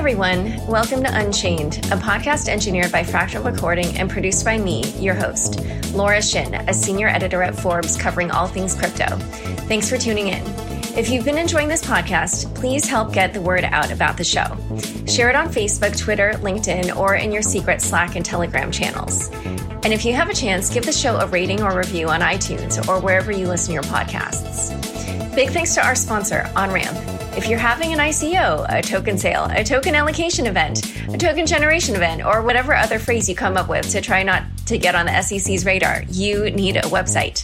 everyone. Welcome to Unchained, a podcast engineered by Fractal Recording and produced by me, your host, Laura Shin, a senior editor at Forbes covering all things crypto. Thanks for tuning in. If you've been enjoying this podcast, please help get the word out about the show. Share it on Facebook, Twitter, LinkedIn, or in your secret Slack and Telegram channels. And if you have a chance, give the show a rating or review on iTunes or wherever you listen to your podcasts. Big thanks to our sponsor, OnRamp. If you're having an ICO, a token sale, a token allocation event, a token generation event, or whatever other phrase you come up with to try not to get on the SEC's radar, you need a website.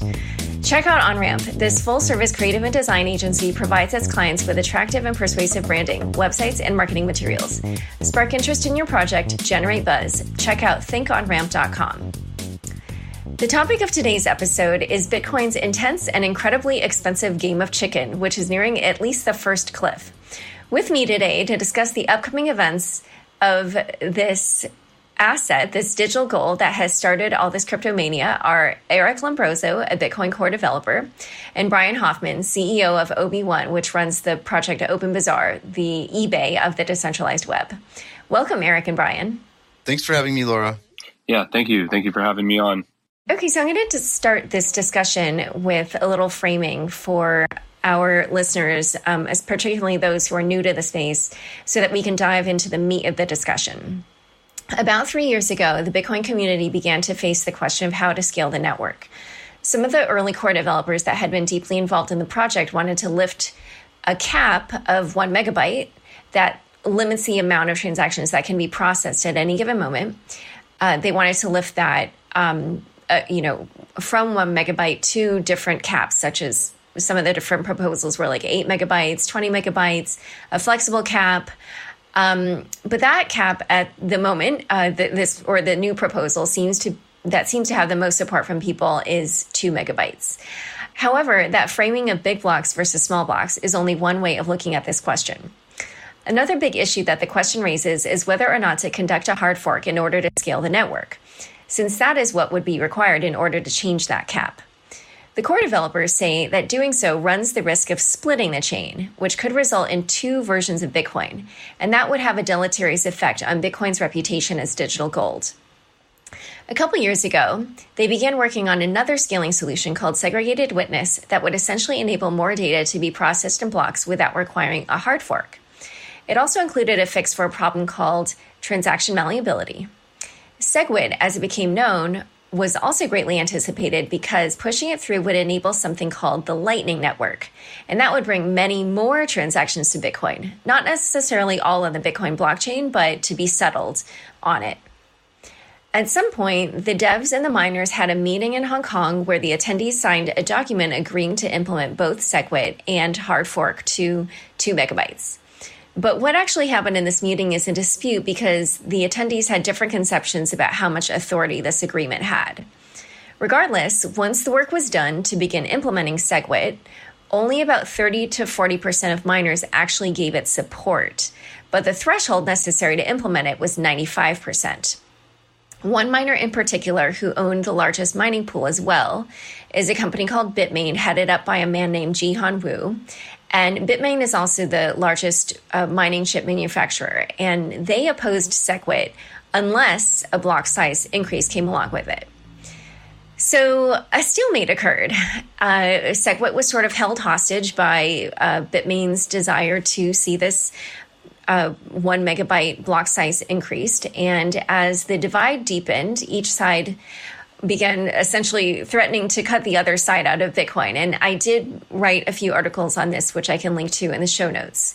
Check out OnRamp. This full-service creative and design agency provides its clients with attractive and persuasive branding, websites, and marketing materials. Spark interest in your project, generate buzz. Check out thinkonramp.com. The topic of today's episode is Bitcoin's intense and incredibly expensive game of chicken, which is nearing at least the first cliff. With me today to discuss the upcoming events of this asset, this digital gold that has started all this cryptomania, are Eric Lombrozo, a Bitcoin core developer, and Brian Hoffman, CEO of OB1, which runs the project Open Bazaar, the eBay of the decentralized web. Welcome, Eric and Brian. Thanks for having me, Laura. Yeah, thank you. Thank you for having me on. Okay, so I'm going to start this discussion with a little framing for our listeners, as particularly those who are new to the space, so that we can dive into the meat of the discussion. About 3 years ago, the Bitcoin community began to face the question of how to scale the network. Some of the early core developers that had been deeply involved in the project wanted to lift a cap of 1 megabyte that limits the amount of transactions that can be processed at any given moment. They wanted to lift that from 1 megabyte to different caps, such as some of the different proposals were like 8 megabytes, 20 megabytes, a flexible cap. But that cap at the moment, the new proposal seems to have the most support from people is 2 megabytes. However, that framing of big blocks versus small blocks is only one way of looking at this question. Another big issue that the question raises is whether or not to conduct a hard fork in order to scale the network, since that is what would be required in order to change that cap. The core developers say that doing so runs the risk of splitting the chain, which could result in 2 versions of Bitcoin, and that would have a deleterious effect on Bitcoin's reputation as digital gold. A couple years ago, they began working on another scaling solution called segregated witness that would essentially enable more data to be processed in blocks without requiring a hard fork. It also included a fix for a problem called transaction malleability. SegWit, as it became known, was also greatly anticipated because pushing it through would enable something called the Lightning Network, and that would bring many more transactions to Bitcoin, not necessarily all on the Bitcoin blockchain, but to be settled on it. At some point, the devs and the miners had a meeting in Hong Kong where the attendees signed a document agreeing to implement both SegWit and hard fork to 2 megabytes. But what actually happened in this meeting is in dispute because the attendees had different conceptions about how much authority this agreement had. Regardless, once the work was done to begin implementing SegWit, only about 30 to 40% of miners actually gave it support, but the threshold necessary to implement it was 95%. One miner in particular, who owned the largest mining pool as well, is a company called Bitmain, headed up by a man named Jihan Wu. And Bitmain is also the largest mining chip manufacturer, and they opposed SegWit unless a block size increase came along with it. So a stalemate occurred. SegWit was sort of held hostage by Bitmain's desire to see this 1 megabyte block size increased. And as the divide deepened, each side began essentially threatening to cut the other side out of Bitcoin. And I did write a few articles on this, which I can link to in the show notes.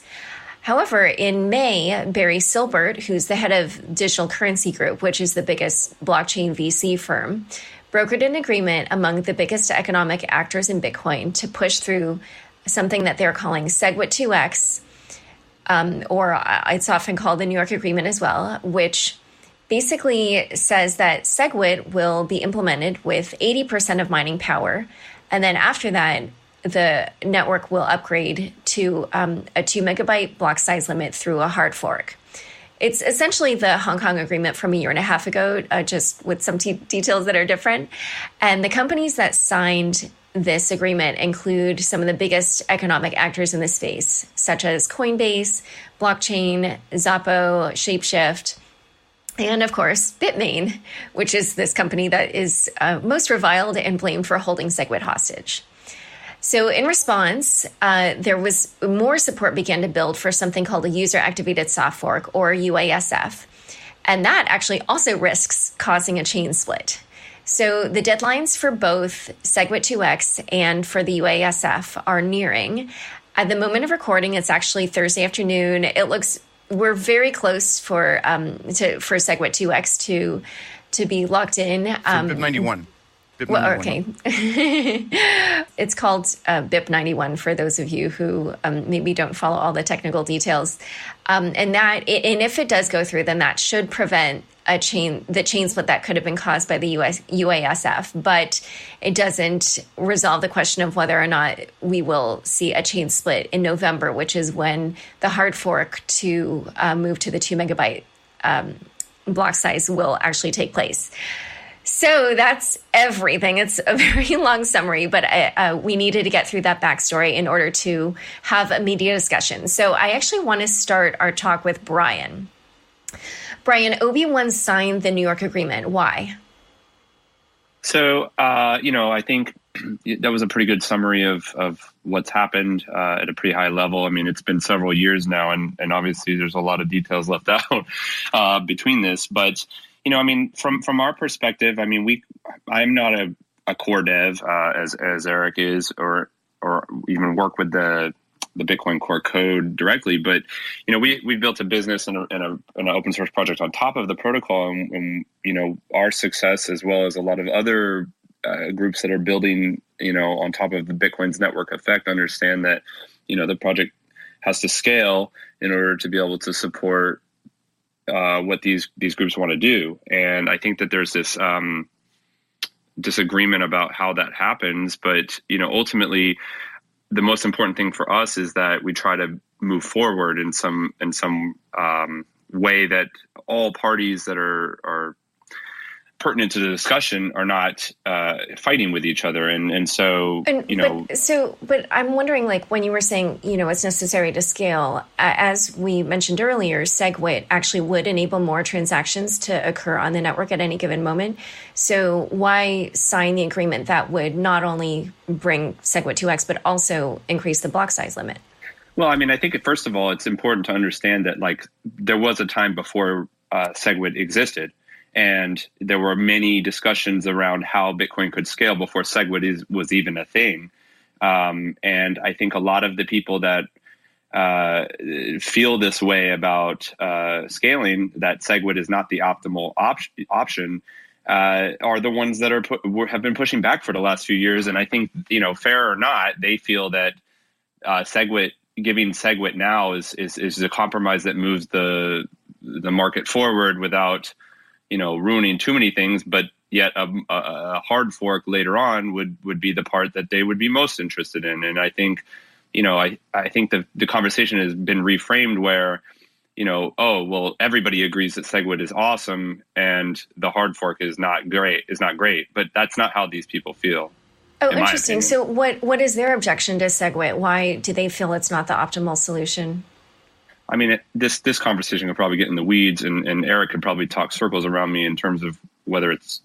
However, in May, Barry Silbert, who's the head of Digital Currency Group, which is the biggest blockchain VC firm, brokered an agreement among the biggest economic actors in Bitcoin to push through something that they're calling SegWit 2X, or it's often called the New York Agreement as well, which basically says that SegWit will be implemented with 80% of mining power. And then after that, the network will upgrade to a 2 megabyte block size limit through a hard fork. It's essentially the Hong Kong agreement from a year and a half ago, just with some details that are different. And the companies that signed this agreement include some of the biggest economic actors in the space, such as Coinbase, Blockchain, Zappo, Shapeshift, and of course, Bitmain, which is this company that is most reviled and blamed for holding SegWit hostage. So in response, there was more support began to build for something called a user-activated soft fork, or UASF. And that actually also risks causing a chain split. So the deadlines for both SegWit2x and for the UASF are nearing. At the moment of recording, it's actually Thursday afternoon. It looks we're very close for SegWit2x to be locked in. BIP 91. Well, okay. It's called BIP 91 for those of you who maybe don't follow all the technical details. And if it does go through, then that should prevent the chain split that could have been caused by the UASF. But it doesn't resolve the question of whether or not we will see a chain split in November, which is when the hard fork to move to the 2 megabyte block size will actually take place. So that's everything. It's a very long summary, but we needed to get through that backstory in order to have a media discussion. So I actually want to start our talk with Brian. Brian, Obi-Wan signed the New York Agreement. Why? So, I think that was a pretty good summary of what's happened at a pretty high level. I mean, it's been several years now, and obviously there's a lot of details left out between this. But from our perspective, I'm not a core dev as Eric is, or even work with the Bitcoin core code directly. But we built a business and an open source project on top of the protocol, and our success, as well as a lot of other groups that are building on top of the Bitcoin's network effect, understand that the project has to scale in order to be able to support what these groups want to do. And I think that there's this disagreement about how that happens. But, ultimately, the most important thing for us is that we try to move forward in some way that all parties that are pertinent to the discussion are not fighting with each other. But I'm wondering, when you were saying, it's necessary to scale, as we mentioned earlier, SegWit actually would enable more transactions to occur on the network at any given moment. So why sign the agreement that would not only bring SegWit2x, but also increase the block size limit? Well, I think first of all, it's important to understand that there was a time before SegWit existed. And there were many discussions around how Bitcoin could scale before SegWit was even a thing. And I think a lot of the people that feel this way about scaling, that SegWit is not the optimal option, are the ones that have been pushing back for the last few years. And I think, fair or not, they feel that giving SegWit now is a compromise that moves the market forward without ruining too many things, but yet a hard fork later on would be the part that they would be most interested in. And I think, I think the conversation has been reframed where, everybody agrees that SegWit is awesome and the hard fork is not great, but that's not how these people feel. Oh, interesting. So what is their objection to SegWit? Why do they feel it's not the optimal solution? This conversation could probably get in the weeds, and Eric could probably talk circles around me in terms of whether it's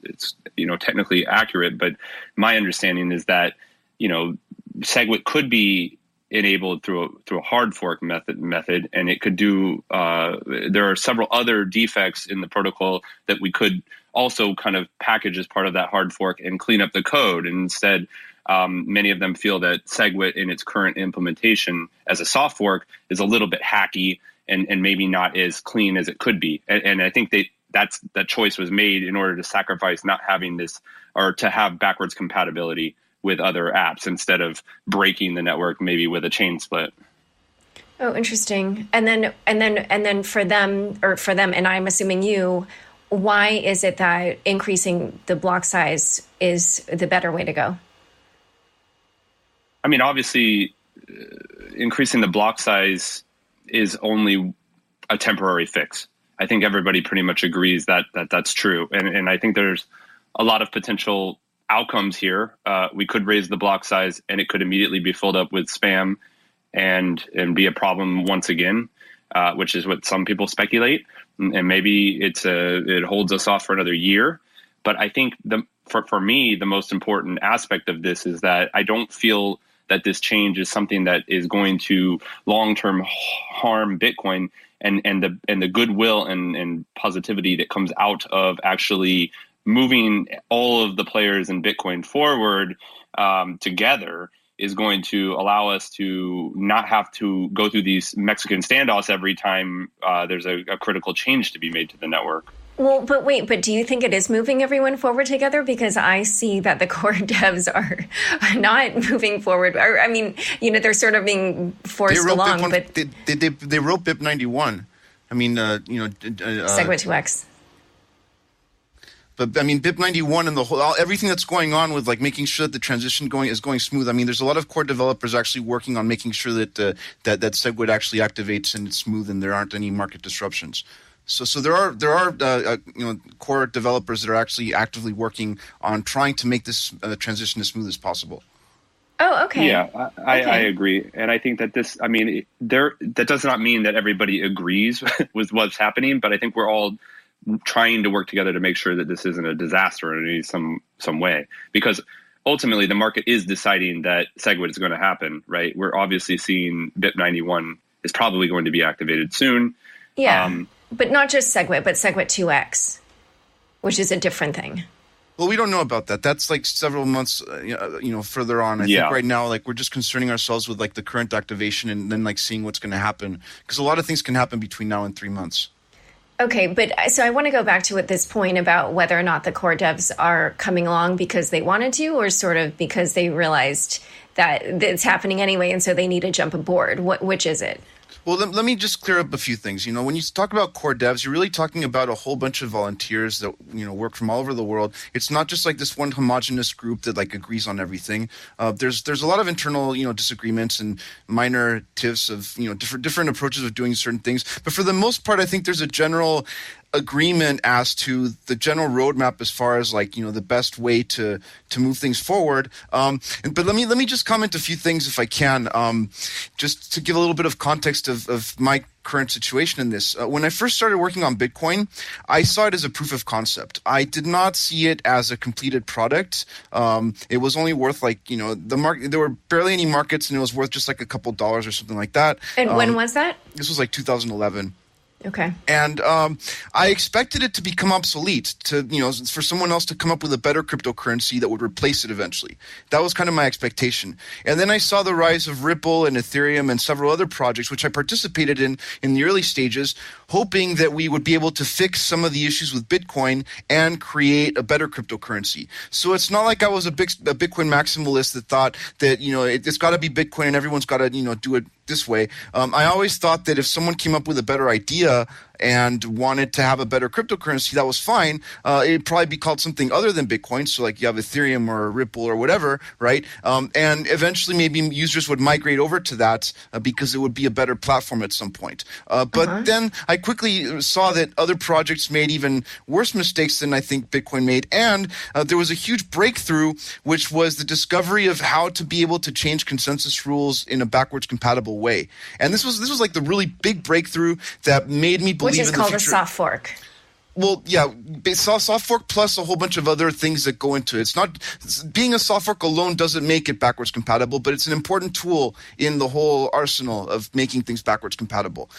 technically accurate. But my understanding is that SegWit could be enabled through a hard fork method, and it could do. There are several other defects in the protocol that we could also kind of package as part of that hard fork and clean up the code. And instead, many of them feel that SegWit in its current implementation as a soft fork is a little bit hacky and maybe not as clean as it could be. And I think that choice was made in order to sacrifice not having this, or to have backwards compatibility with other apps instead of breaking the network maybe with a chain split. Oh, interesting. And then for them, and I'm assuming you, why is it that increasing the block size is the better way to go? Obviously, increasing the block size is only a temporary fix. I think everybody pretty much agrees that that's true. And I think there's a lot of potential outcomes here. We could raise the block size, and it could immediately be filled up with spam and be a problem once again, which is what some people speculate. And maybe it holds us off for another year. But I think for me, the most important aspect of this is that I don't feel that this change is something that is going to long-term harm Bitcoin and the goodwill and positivity that comes out of actually moving all of the players in Bitcoin forward together is going to allow us to not have to go through these Mexican standoffs every time there's a critical change to be made to the network. Well, but do you think it is moving everyone forward together? Because I see that the core devs are not moving forward. Or, I mean, they're sort of being forced along. But they wrote BIP 91. I mean, Segwit 2x. But I mean, BIP 91 and everything that's going on with like making sure that the transition is going smooth. I mean, there's a lot of core developers actually working on making sure that that Segwit actually activates and it's smooth and there aren't any market disruptions. So there are core developers that are actually actively working on trying to make this transition as smooth as possible. Oh, okay. Yeah, I agree, and I think that that does not mean that everybody agrees with what's happening, but I think we're all trying to work together to make sure that this isn't a disaster in some way, because ultimately the market is deciding that Segwit is going to happen, right? We're obviously seeing BIP 91 is probably going to be activated soon. Yeah. But not just Segwit, but Segwit 2x, which is a different thing. Well, we don't know about that. That's like several months, further on. I think right now, like we're just concerning ourselves with like the current activation and then like seeing what's going to happen, because a lot of things can happen between now and 3 months. Okay, but so I want to go back to at this point about whether or not the core devs are coming along because they wanted to, or sort of because they realized that it's happening anyway, and so they need to jump aboard. Which is it? Well, let me just clear up a few things. When you talk about core devs, you're really talking about a whole bunch of volunteers that work from all over the world. It's not just like this one homogenous group that like agrees on everything. There's a lot of internal disagreements and minor tiffs of different approaches of doing certain things. But for the most part, I think there's a general agreement as to the general roadmap as far as like the best way to move things forward. But let me just comment a few things if I can, just to give a little bit of context of my current situation in this. When I first started working on Bitcoin, I saw it as a proof of concept. I did not see it as a completed product. It was only worth like the market. There were barely any markets, and it was worth just like a couple dollars or something like that. And when was that? This was like 2011. Okay. And I expected it to become obsolete, for someone else to come up with a better cryptocurrency that would replace it eventually. That was kind of my expectation. And then I saw the rise of Ripple and Ethereum and several other projects, which I participated in the early stages, hoping that we would be able to fix some of the issues with Bitcoin and create a better cryptocurrency. So it's not like I was a Bitcoin maximalist that thought that, it's got to be Bitcoin and everyone's got to, do it this way. I always thought that if someone came up with a better idea and wanted to have a better cryptocurrency, that was fine. It'd probably be called something other than Bitcoin. So like you have Ethereum or Ripple or whatever, right? And eventually maybe users would migrate over to that because it would be a better platform at some point. But then I quickly saw that other projects made even worse mistakes than I think Bitcoin made. And there was a huge breakthrough, which was the discovery of how to be able to change consensus rules in a backwards compatible way. And this was like the really big breakthrough that made me believe which is called a soft fork. Well, yeah, soft fork plus a whole bunch of other things that go into it. It's not being a soft fork alone doesn't make it backwards compatible, but it's an important tool in the whole arsenal of making things backwards compatible.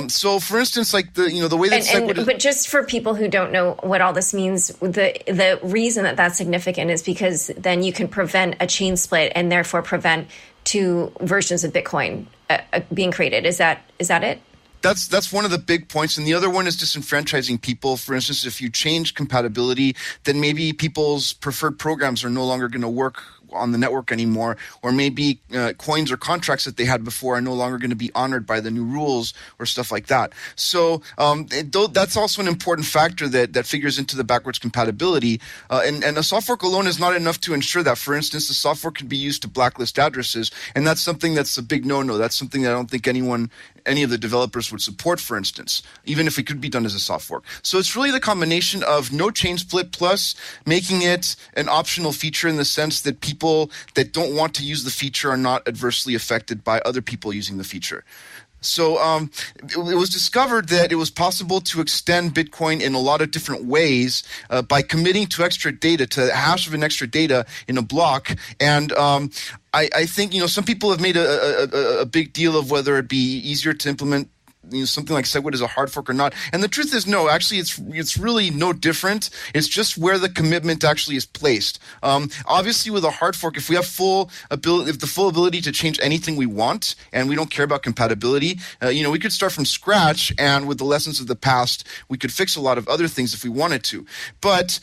So, for instance, like the way that Segwit but just for people who don't know what all this means, the reason that that's significant is because then you can prevent a chain split and therefore prevent two versions of Bitcoin being created. Is that it? That's one of the big points. And the other one is disenfranchising people. For instance, if you change compatibility, then maybe people's preferred programs are no longer going to work on the network anymore, or maybe coins or contracts that they had before are no longer going to be honored by the new rules or stuff like that. So that's also an important factor that figures into the backwards compatibility. And a soft fork alone is not enough to ensure that. For instance, the soft fork can be used to blacklist addresses, and that's something that's a big no-no. That's something that I don't think anyone any of the developers would support, for instance, even if it could be done as a soft fork. So it's really the combination of no chain split plus making it an optional feature in the sense that people that don't want to use the feature are not adversely affected by other people using the feature. So it was discovered that it was possible to extend Bitcoin in a lot of different ways by committing to extra data, to a hash of an extra data in a block. And I think, some people have made a big deal of whether it'd be easier to implement something like SegWit is a hard fork or not. And the truth is, no, actually, it's really no different. It's just where the commitment actually is placed. Obviously, with a hard fork, if we have the full ability to change anything we want, and we don't care about compatibility, we could start from scratch, and with the lessons of the past, we could fix a lot of other things if we wanted to. But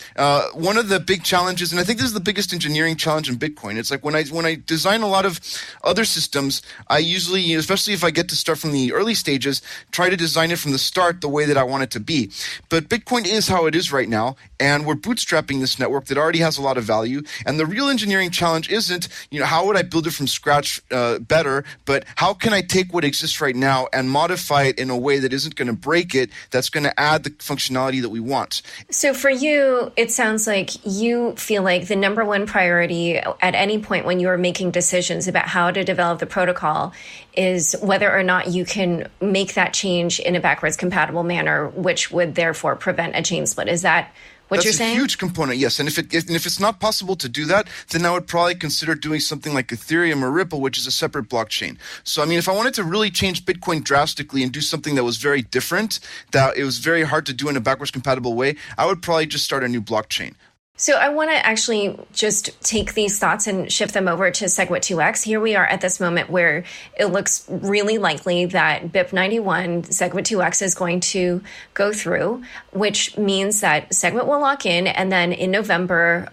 one of the big challenges, and I think this is the biggest engineering challenge in Bitcoin, it's like when I design a lot of other systems, I usually, especially if I get to start from the early stages, try to design it from the start the way that I want it to be. But Bitcoin is how it is right now, and we're bootstrapping this network that already has a lot of value. And the real engineering challenge isn't, how would I build it from scratch better, but how can I take what exists right now and modify it in a way that isn't going to break it, that's going to add the functionality that we want. So for you, it sounds like you feel like the number one priority at any point when you are making decisions about how to develop the protocol is whether or not you can make that change in a backwards compatible manner, which would therefore prevent a chain split. Is that what you're saying? That's a huge component, yes. And if it's not possible to do that, then I would probably consider doing something like Ethereum or Ripple, which is a separate blockchain. So, if I wanted to really change Bitcoin drastically and do something that was very different, that it was very hard to do in a backwards compatible way, I would probably just start a new blockchain. So I want to actually just take these thoughts and shift them over to SegWit 2x. Here we are at this moment where it looks really likely that BIP 91 SegWit 2x is going to go through, which means that SegWit will lock in. And then in November,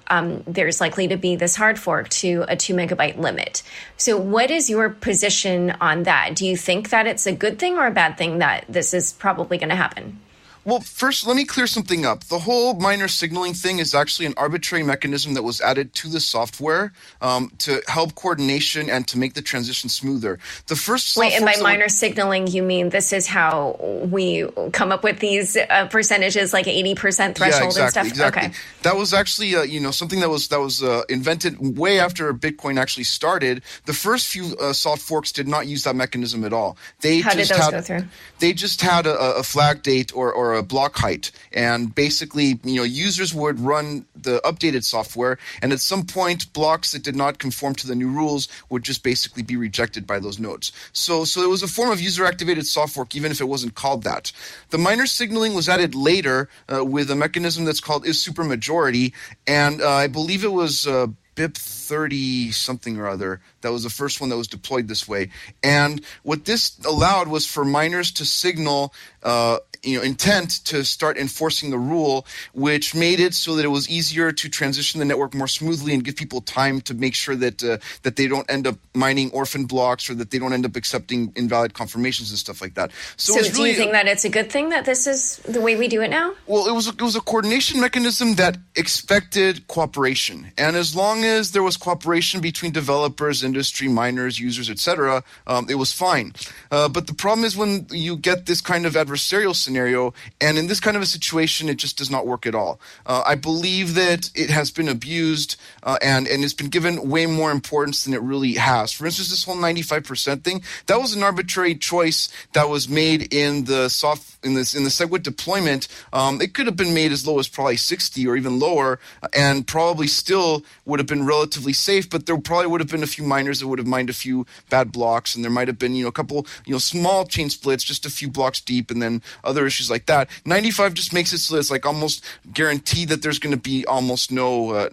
there's likely to be this hard fork to a 2 megabyte limit. So what is your position on that? Do you think that it's a good thing or a bad thing that this is probably going to happen? Well, first, let me clear something up. The whole miner signaling thing is actually an arbitrary mechanism that was added to the software to help coordination and to make the transition smoother. The first Wait, and by miner signaling, you mean this is how we come up with these percentages, like 80% threshold and stuff? Exactly. Okay. That was actually, something that was invented way after Bitcoin actually started. The first few soft forks did not use that mechanism at all. How did those go through? They just had a flag date or a block height, and basically users would run the updated software, and at some point blocks that did not conform to the new rules would just basically be rejected by those nodes. So it was a form of user activated soft fork, even if it wasn't called that. The miner signaling was added later with a mechanism that's called is supermajority, and I believe it was BIP 30 something or other. That was the first one that was deployed this way. And what this allowed was for miners to signal intent to start enforcing the rule, which made it so that it was easier to transition the network more smoothly and give people time to make sure that that they don't end up mining orphan blocks or that they don't end up accepting invalid confirmations and stuff like that. So do you think that it's a good thing that this is the way we do it now? Well, it was a coordination mechanism that expected cooperation. And as long as there was cooperation between developers, industry, miners, users, etc., it was fine. But the problem is when you get this kind of adversarial scenario, and in this kind of a situation, it just does not work at all. I believe that it has been abused and it's been given way more importance than it really has. For instance, this whole 95% thing, that was an arbitrary choice that was made in the SegWit deployment. It could have been made as low as probably 60 or even lower, and probably still would have been relatively safe. But there probably would have been a few miners that would have mined a few bad blocks, and there might have been a couple small chain splits, just a few blocks deep, and then other issues like that. 95 just makes it so it's like almost guaranteed that there's going to be almost no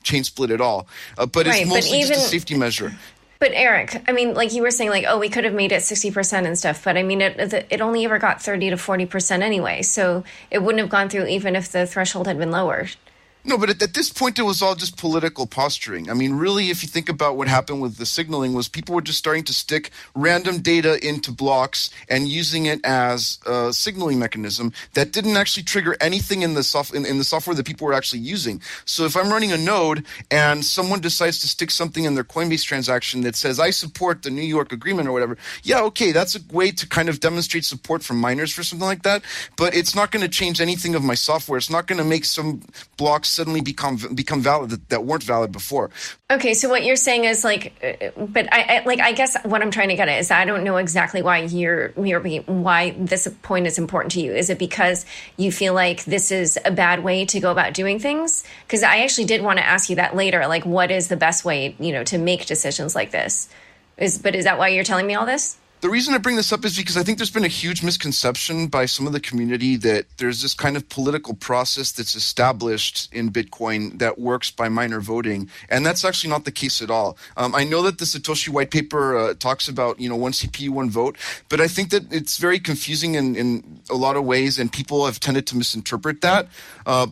chain split at all. But it's mostly just a safety measure. But Eric, like you were saying, we could have made it 60% and stuff, but it only ever got 30 to 40% anyway, so it wouldn't have gone through even if the threshold had been lowered. No, but at this point, it was all just political posturing. I mean, really, if you think about what happened with the signaling, was people were just starting to stick random data into blocks and using it as a signaling mechanism that didn't actually trigger anything in the software that people were actually using. So if I'm running a node and someone decides to stick something in their Coinbase transaction that says, I support the New York agreement or whatever, yeah, okay, that's a way to kind of demonstrate support from miners for something like that, but it's not going to change anything of my software. It's not going to make some blocks suddenly become valid that weren't valid before. Okay, so what you're saying is but I guess what I'm trying to get at is that I don't know exactly why why this point is important to you. Is it because you feel like this is a bad way to go about doing things? Because I actually did want to ask you that later. Like, what is the best way, to make decisions like this? Is that why you're telling me all this? The reason I bring this up is because I think there's been a huge misconception by some of the community that there's this kind of political process that's established in Bitcoin that works by miner voting, and that's actually not the case at all. I know that the Satoshi white paper talks about, one CPU, one vote, but I think that it's very confusing in a lot of ways, and people have tended to misinterpret that.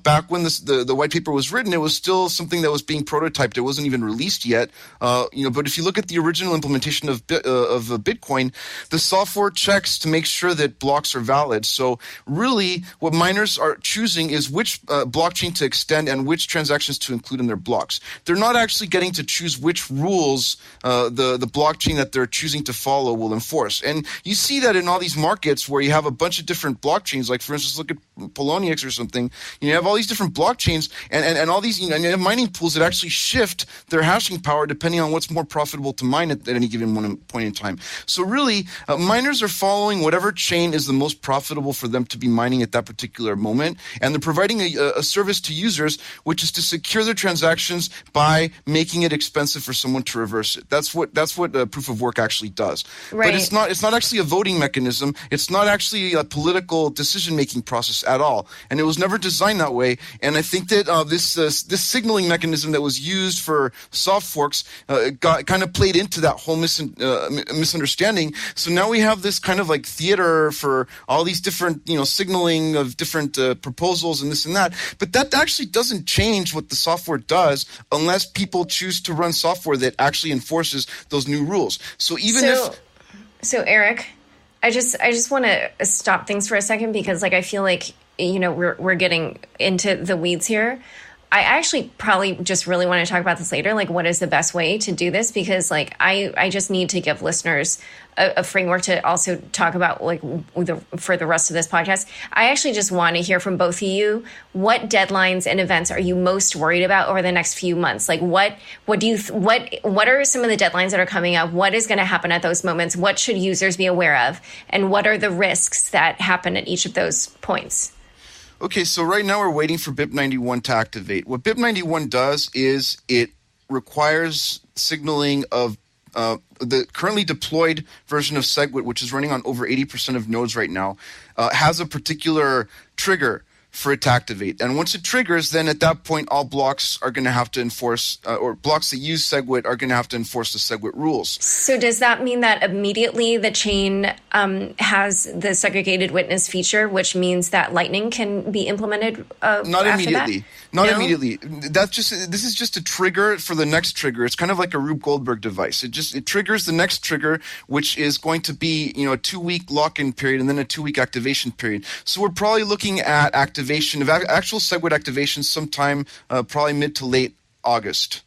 Back when the white paper was written, it was still something that was being prototyped. It wasn't even released yet. But if you look at the original implementation of Bitcoin, the software checks to make sure that blocks are valid. So really, what miners are choosing is which blockchain to extend and which transactions to include in their blocks. They're not actually getting to choose which rules the blockchain that they're choosing to follow will enforce. And you see that in all these markets where you have a bunch of different blockchains, like for instance, look at Poloniex or something. You have all these different blockchains and all these, and you have mining pools that actually shift their hashing power depending on what's more profitable to mine at any given point in time. So really, miners are following whatever chain is the most profitable for them to be mining at that particular moment, and they're providing a service to users, which is to secure their transactions by making it expensive for someone to reverse it. That's what proof of work actually does. Right. But it's not actually a voting mechanism. It's not actually a political decision-making process at all, and it was never designed that way. And I think that this signaling mechanism that was used for soft forks kind of played into that whole misunderstanding. So now we have this kind of like theater for all these different, signaling of different proposals and this and that. But that actually doesn't change what the software does unless people choose to run software that actually enforces those new rules. So So Eric, I just want to stop things for a second because I feel like, we're getting into the weeds here. I actually probably just really want to talk about this later. What is the best way to do this? Because I just need to give listeners a framework to also talk about for the rest of this podcast. I actually just want to hear from both of you. What deadlines and events are you most worried about over the next few months? What are some of the deadlines that are coming up? What is going to happen at those moments? What should users be aware of? And what are the risks that happen at each of those points? Okay, so right now we're waiting for BIP91 to activate. What BIP91 does is it requires signaling of the currently deployed version of SegWit, which is running on over 80% of nodes right now, has a particular trigger for it to activate. And once it triggers, then at that point, all blocks are going to have to enforce, or blocks that use SegWit are going to have to enforce the SegWit rules. So does that mean that immediately the chain has the segregated witness feature, which means that Lightning can be implemented Not immediately. That? Not No? immediately. This is just a trigger for the next trigger. It's kind of like a Rube Goldberg device. It triggers the next trigger, which is going to be a 2-week lock-in period and then a 2-week activation period. So we're probably looking at actual SegWit activation sometime probably mid to late August.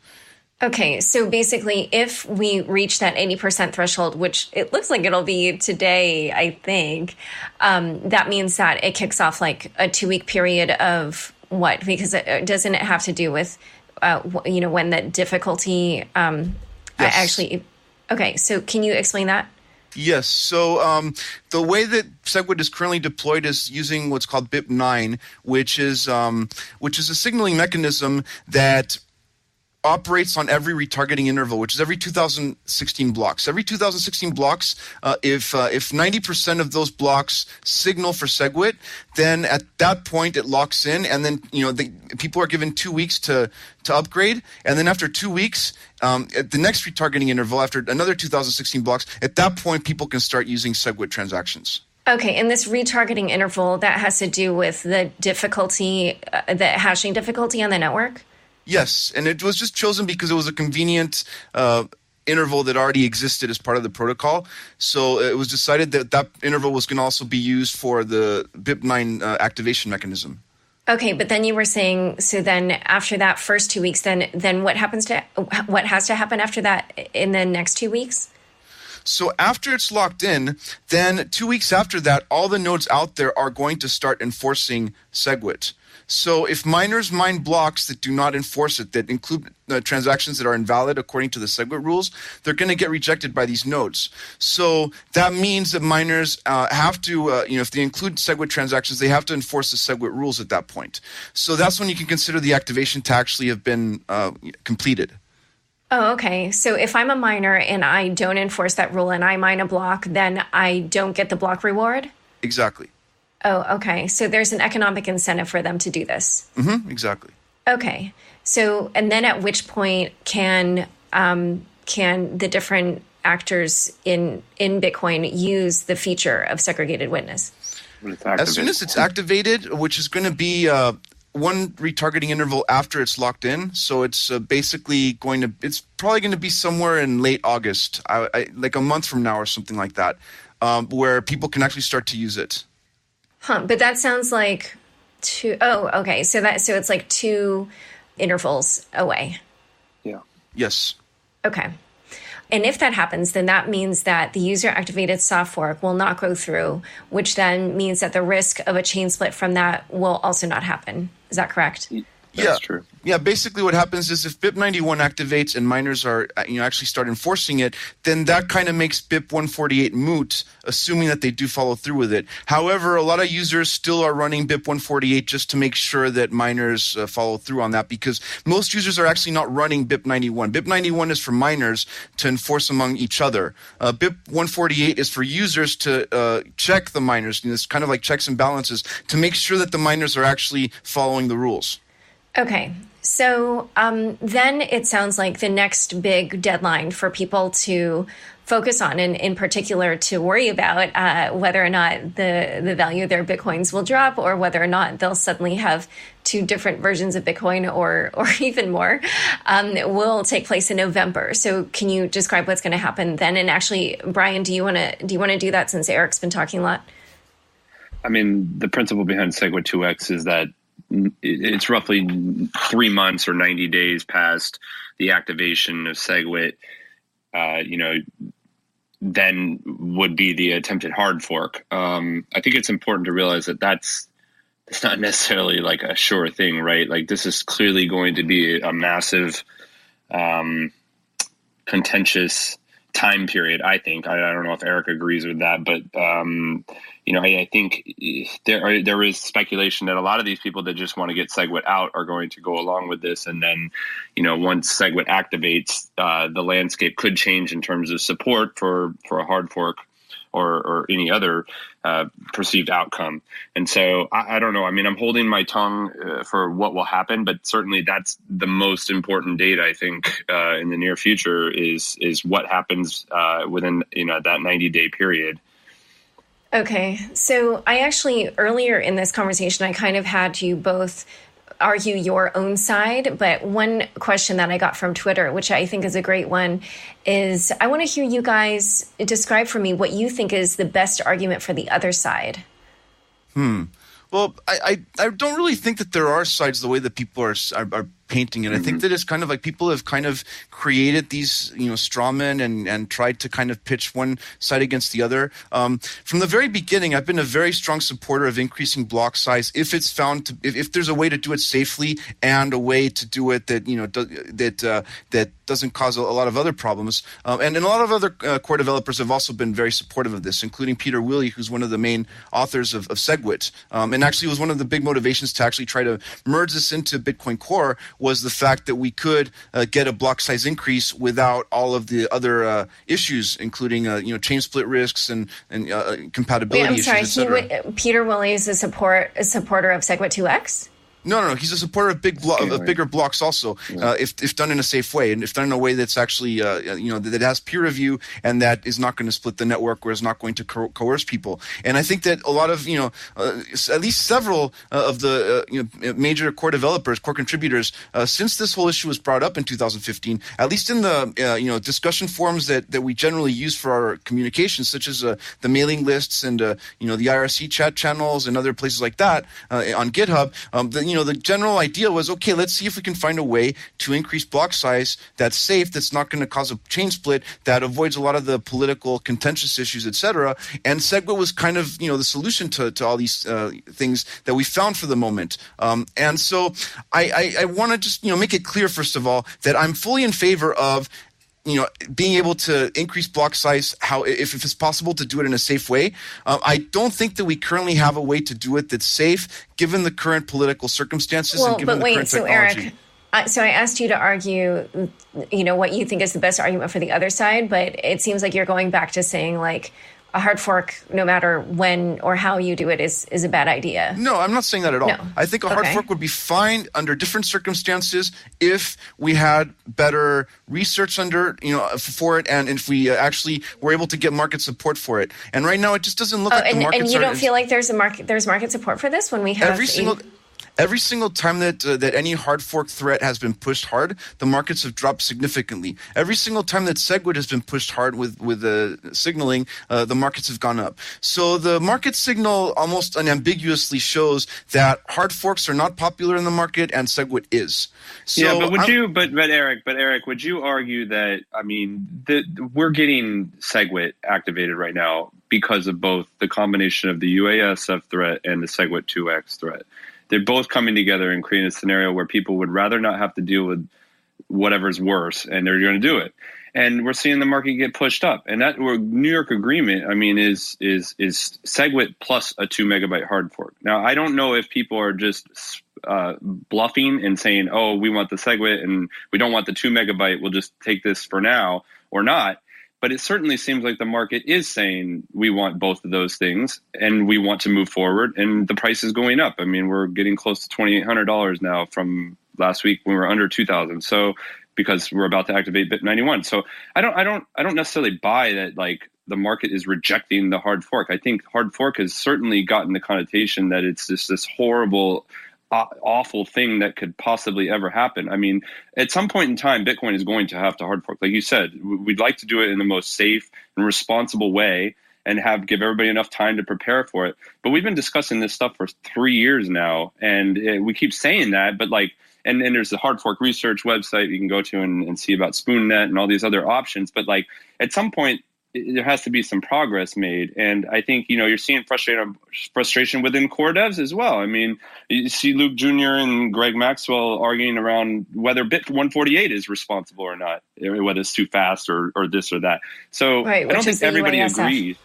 Okay, so basically, if we reach that 80% threshold, which it looks like it'll be today, I think, that means that it kicks off a 2-week period of what? Because doesn't it have to do with, when the difficulty Yes. actually? Okay, so can you explain that? Yes. So the way that SegWit is currently deployed is using what's called BIP9, which is a signaling mechanism that operates on every retargeting interval, which is every 2016 blocks. Every 2016 blocks, if 90% of those blocks signal for SegWit, then at that point it locks in, and then people are given 2 weeks to upgrade, and then after 2 weeks, at the next retargeting interval, after another 2016 blocks, at that point people can start using SegWit transactions. Okay, and this retargeting interval, that has to do with the difficulty, the hashing difficulty on the network? Yes, and it was just chosen because it was a convenient interval that already existed as part of the protocol. So it was decided that that interval was going to also be used for the BIP9 activation mechanism. Okay, but then you were saying, so then after that first 2 weeks, then what has to happen after that in the next 2 weeks? So after it's locked in, then 2 weeks after that, all the nodes out there are going to start enforcing SegWit. So if miners mine blocks that do not enforce it, that include transactions that are invalid according to the SegWit rules, they're going to get rejected by these nodes. So that means that miners have to, if they include SegWit transactions, they have to enforce the SegWit rules at that point. So that's when you can consider the activation to actually have been completed. Oh, okay. So if I'm a miner and I don't enforce that rule and I mine a block, then I don't get the block reward? Exactly. Oh, okay. So there's an economic incentive for them to do this. Mm-hmm, exactly. Okay. So, and then at which point can the different actors in Bitcoin use the feature of segregated witness? As soon as it's activated, which is going to be one retargeting interval after it's locked in. So it's it's probably going to be somewhere in late August, like a month from now or something like that, where people can actually start to use it. Huh, but that sounds like okay. So it's like 2 intervals away. Yeah. Yes. Okay. And if that happens, then that means that the user-activated soft fork will not go through, which then means that the risk of a chain split from that will also not happen. Is that correct? That's true. Yeah, basically what happens is if BIP91 activates and miners are actually start enforcing it, then that kind of makes BIP148 moot, assuming that they do follow through with it. However, a lot of users still are running BIP148 just to make sure that miners follow through on that, because most users are actually not running BIP91. BIP91 is for miners to enforce among each other. BIP148 is for users to check the miners. It's kind of like checks and balances to make sure that the miners are actually following the rules. Okay. So then it sounds like the next big deadline for people to focus on, and in particular to worry about whether or not the value of their Bitcoins will drop, or whether or not they'll suddenly have 2 different versions of Bitcoin or even more, will take place in November. So can you describe what's going to happen then? And actually, Brian, do you want to do that, since Eric's been talking a lot? I mean, the principle behind SegWit 2x is that it's roughly 3 months or 90 days past the activation of SegWit, then would be the attempted hard fork. I think it's important to realize that it's not necessarily like a sure thing, right? Like, this is clearly going to be a massive, contentious time period, I think. I don't know if Eric agrees with that, but I think there is speculation that a lot of these people that just want to get SegWit out are going to go along with this, and then once SegWit activates, the landscape could change in terms of support for a hard fork or any other perceived outcome. And so I don't know. I mean, I'm holding my tongue for what will happen, but certainly that's the most important date, I think, in the near future is what happens within that 90-day period. Okay. So I actually, earlier in this conversation, I kind of had you both argue your own side. But one question that I got from Twitter, which I think is a great one, is I want to hear you guys describe for me what you think is the best argument for the other side. Well, I don't really think that there are sides the way that people are painting it. I think that it's kind of like people have kind of created these, straw men and tried to kind of pitch one side against the other. From the very beginning, I've been a very strong supporter of increasing block size if it's found to, if there's a way to do it safely and a way to do it that, that doesn't cause a lot of other problems. And a lot of other core developers have also been very supportive of this, including Peter Willey, who's one of the main authors of SegWit. And actually was one of the big motivations to actually try to merge this into Bitcoin Core, was the fact that we could get a block size increase without all of the other issues, including chain split risks and compatibility issues. I'm sorry. Peter Willey is a supporter of SegWit 2x? No. He's a supporter of bigger blocks also, if done in a safe way, and if done in a way that's actually, that has peer review and that is not going to split the network or is not going to coerce people. And I think that a lot of, at least several of the major core developers, core contributors, since this whole issue was brought up in 2015, at least in the discussion forums that we generally use for our communications, such as the mailing lists and the IRC chat channels and other places like that on GitHub, the general idea was, okay, let's see if we can find a way to increase block size that's safe, that's not going to cause a chain split, that avoids a lot of the political contentious issues, etc. And SegWit was kind of the solution to all these things that we found for the moment. And so I want to just make it clear, first of all, that I'm fully in favor of being able to increase block size, if it's possible to do it in a safe way. I don't think that we currently have a way to do it that's safe, given the current political circumstances and given the current technology. Eric, so I asked you to argue, what you think is the best argument for the other side, but it seems like you're going back to saying like a hard fork, no matter when or how you do it, is a bad idea. No, I'm not saying that at all. No. I think a hard fork would be fine under different circumstances if we had better research for it, and if we actually were able to get market support for it. And right now, it just doesn't look like the markets and you don't feel like there's market support for this when we have Every single time that any hard fork threat has been pushed hard, the markets have dropped significantly. Every single time that SegWit has been pushed hard with signaling, the markets have gone up. So the market signal almost unambiguously shows that hard forks are not popular in the market, and SegWit is. So but Eric, would you argue that we're getting SegWit activated right now because of both the combination of the UASF threat and the SegWit 2x threat? They're both coming together and creating a scenario where people would rather not have to deal with whatever's worse, and they're going to do it. And we're seeing the market get pushed up. And that New York agreement, is SegWit plus a 2 megabyte hard fork. Now, I don't know if people are just bluffing and saying, oh, we want the SegWit and we don't want the 2 megabyte. We'll just take this for now, or not. But it certainly seems like the market is saying we want both of those things and we want to move forward, and the price is going up. We're getting close to $2,800 now from last week when we were under $2,000. So because we're about to activate BIP 91. So I don't necessarily buy that like the market is rejecting the hard fork. I think hard fork has certainly gotten the connotation that it's just this horrible, awful thing that could possibly ever happen. At some point in time, Bitcoin is going to have to hard fork. Like you said, we'd like to do it in the most safe and responsible way and give everybody enough time to prepare for it. But we've been discussing this stuff for 3 years now, and we keep saying that, but and there's the hard fork research website you can go to and see about SpoonNet and all these other options. But at some point, there has to be some progress made. And I think, you're seeing frustration within core devs as well. You see Luke Jr. and Greg Maxwell arguing around whether BIP 148 is responsible or not, whether it's too fast or this or that. So I don't think everybody agrees.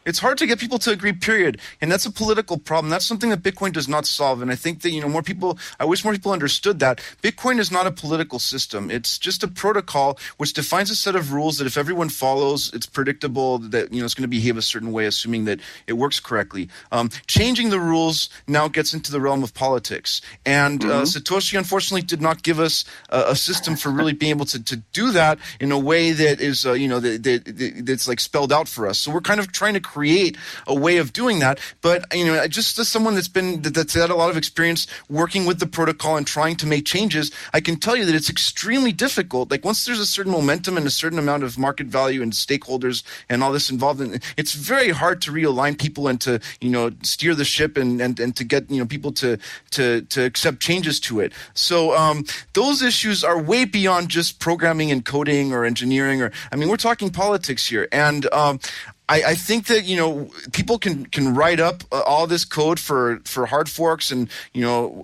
It's hard to get people to agree, period. And that's a political problem. That's something that Bitcoin does not solve. And I think that, I wish more people understood that. Bitcoin is not a political system. It's just a protocol which defines a set of rules that if everyone follows, it's predictable that, it's going to behave a certain way, assuming that it works correctly. Changing the rules now gets into the realm of politics. And Satoshi, unfortunately, did not give us a system for really being able to do that in a way that is, that's like spelled out for us. So we're kind of trying to create a way of doing that. But just as someone that's had a lot of experience working with the protocol and trying to make changes, I can tell you that it's extremely difficult. Like once there's a certain momentum and a certain amount of market value and stakeholders and all this involved in it, it's very hard to realign people and to steer the ship and to get people to accept changes to it. So those issues are way beyond just programming and coding or engineering, or we're talking politics here. And I think that people can write up all this code for hard forks and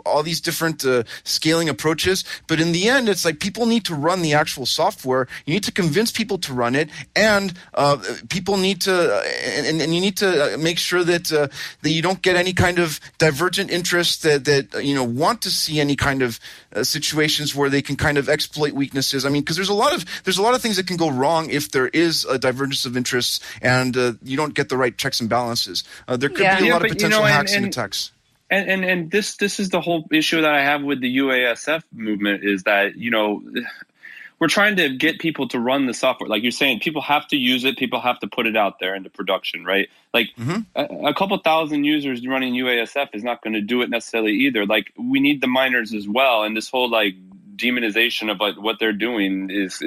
all these different scaling approaches, but in the end, it's like people need to run the actual software. You need to convince people to run it, and people need to and you need to make sure that that you don't get any kind of divergent interests that want to see any kind of situations where they can kind of exploit weaknesses. Because there's a lot of things that can go wrong if there is a divergence of interests and you don't get the right checks and balances. There could be a lot of potential hacks and attacks. And this is the whole issue that I have with the UASF movement, is that, we're trying to get people to run the software. Like you're saying, people have to use it. People have to put it out there into production, right? Like a couple thousand users running UASF is not going to do it necessarily either. Like we need the miners as well. And this whole like demonization of like what they're doing is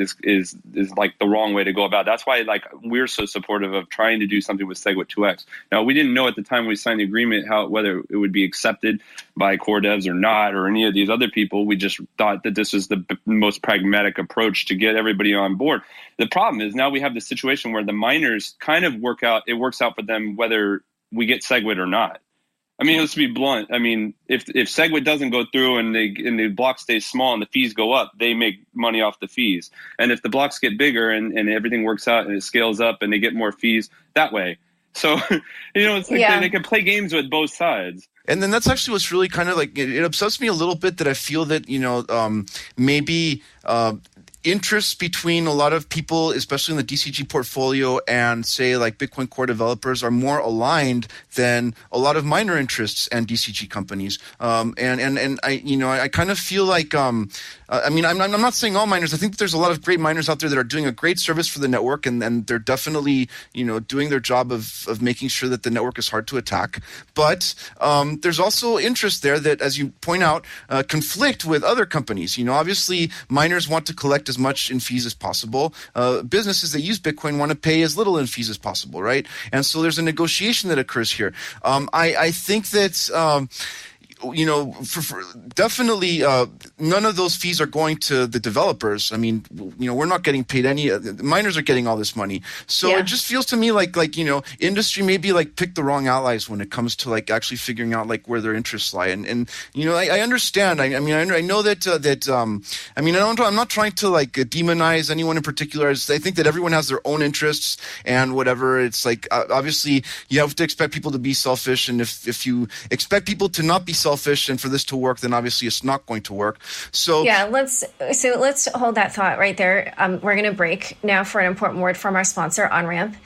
like the wrong way to go about it. That's why like we're so supportive of trying to do something with SegWit 2x. Now, we didn't know at the time we signed the agreement whether it would be accepted by core devs or not, or any of these other people. We just thought that this was the most pragmatic approach to get everybody on board. The problem is now we have the situation where the miners kind of works out for them whether we get SegWit or not. I mean, let's be blunt. I mean, if SegWit doesn't go through and the block stays small and the fees go up, they make money off the fees. And if the blocks get bigger and everything works out and it scales up and they get more fees that way. So, it's like they can play games with both sides. And then that's actually what's really kind of like, it upsets me a little bit that I feel that, maybe interests between a lot of people, especially in the DCG portfolio, and say like Bitcoin Core developers are more aligned than a lot of miner interests and DCG companies. And I kind of feel like I'm not saying all miners. I think that there's a lot of great miners out there that are doing a great service for the network, and they're definitely doing their job of making sure that the network is hard to attack. But there's also interest there that, as you point out, conflict with other companies. Obviously miners want to collect as much in fees as possible. Businesses that use Bitcoin want to pay as little in fees as possible, right? And so there's a negotiation that occurs here. I think that definitely none of those fees are going to the developers. I mean, we're not getting paid any. The miners are getting all this money, so it just feels to me like industry maybe like picked the wrong allies when it comes to like actually figuring out like where their interests lie. And I understand. I know that I'm not trying to like demonize anyone in particular. I think that everyone has their own interests and whatever. It's like obviously you have to expect people to be selfish, and if you expect people to not be selfish and for this to work, then obviously it's not going to work. So let's hold that thought right there. We're going to break now for an important word from our sponsor, OnRamp,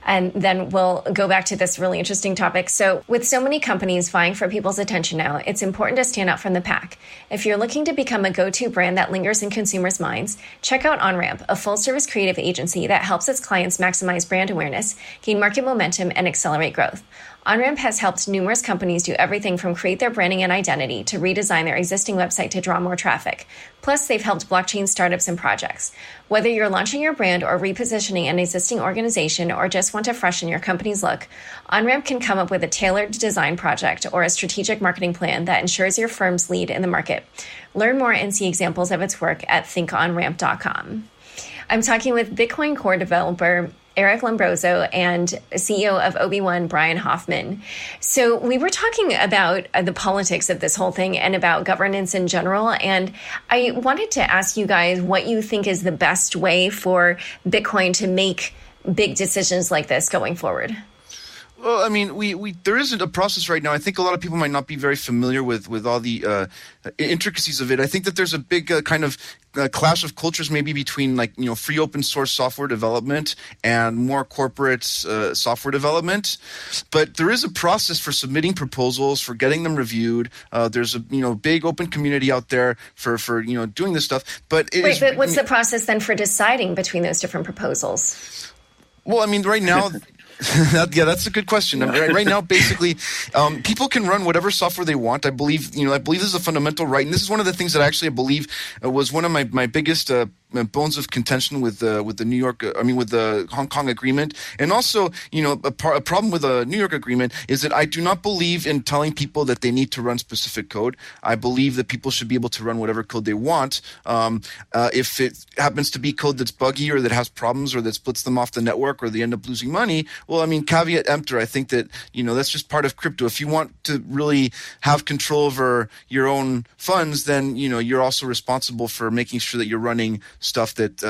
and then we'll go back to this really interesting topic. So with so many companies vying for people's attention now, it's important to stand out from the pack. If you're looking to become a go-to brand that lingers in consumers' minds, check out OnRamp, a full-service creative agency that helps its clients maximize brand awareness, gain market momentum, and accelerate growth. OnRamp has helped numerous companies do everything from create their branding and identity to redesign their existing website to draw more traffic. Plus, they've helped blockchain startups and projects. Whether you're launching your brand or repositioning an existing organization or just want to freshen your company's look, OnRamp can come up with a tailored design project or a strategic marketing plan that ensures your firm's lead in the market. Learn more and see examples of its work at thinkonramp.com. I'm talking with Bitcoin Core developer Eric Lombrozo and CEO of OB1, Brian Hoffman. So we were talking about the politics of this whole thing and about governance in general. And I wanted to ask you guys what you think is the best way for Bitcoin to make big decisions like this going forward. Well, I mean, there isn't a process right now. I think a lot of people might not be very familiar with all the intricacies of it. I think that there's a big kind of clash of cultures maybe between free open source software development and more corporate software development. But there is a process for submitting proposals, for getting them reviewed. There's a big open community out there for doing this stuff. But what's the process then for deciding between those different proposals? Well, I mean, right now. That's a good question. Right now, basically, people can run whatever software they want. I believe this is a fundamental right, and this is one of the things that actually I believe was one of my biggest bones of contention with the with the Hong Kong agreement. And also, a problem with the New York agreement is that I do not believe in telling people that they need to run specific code. I believe that people should be able to run whatever code they want. If it happens to be code that's buggy or that has problems or that splits them off the network or they end up losing money, well, I mean, caveat emptor. I think that, that's just part of crypto. If you want to really have control over your own funds, then, you're also responsible for making sure that you're running stuff that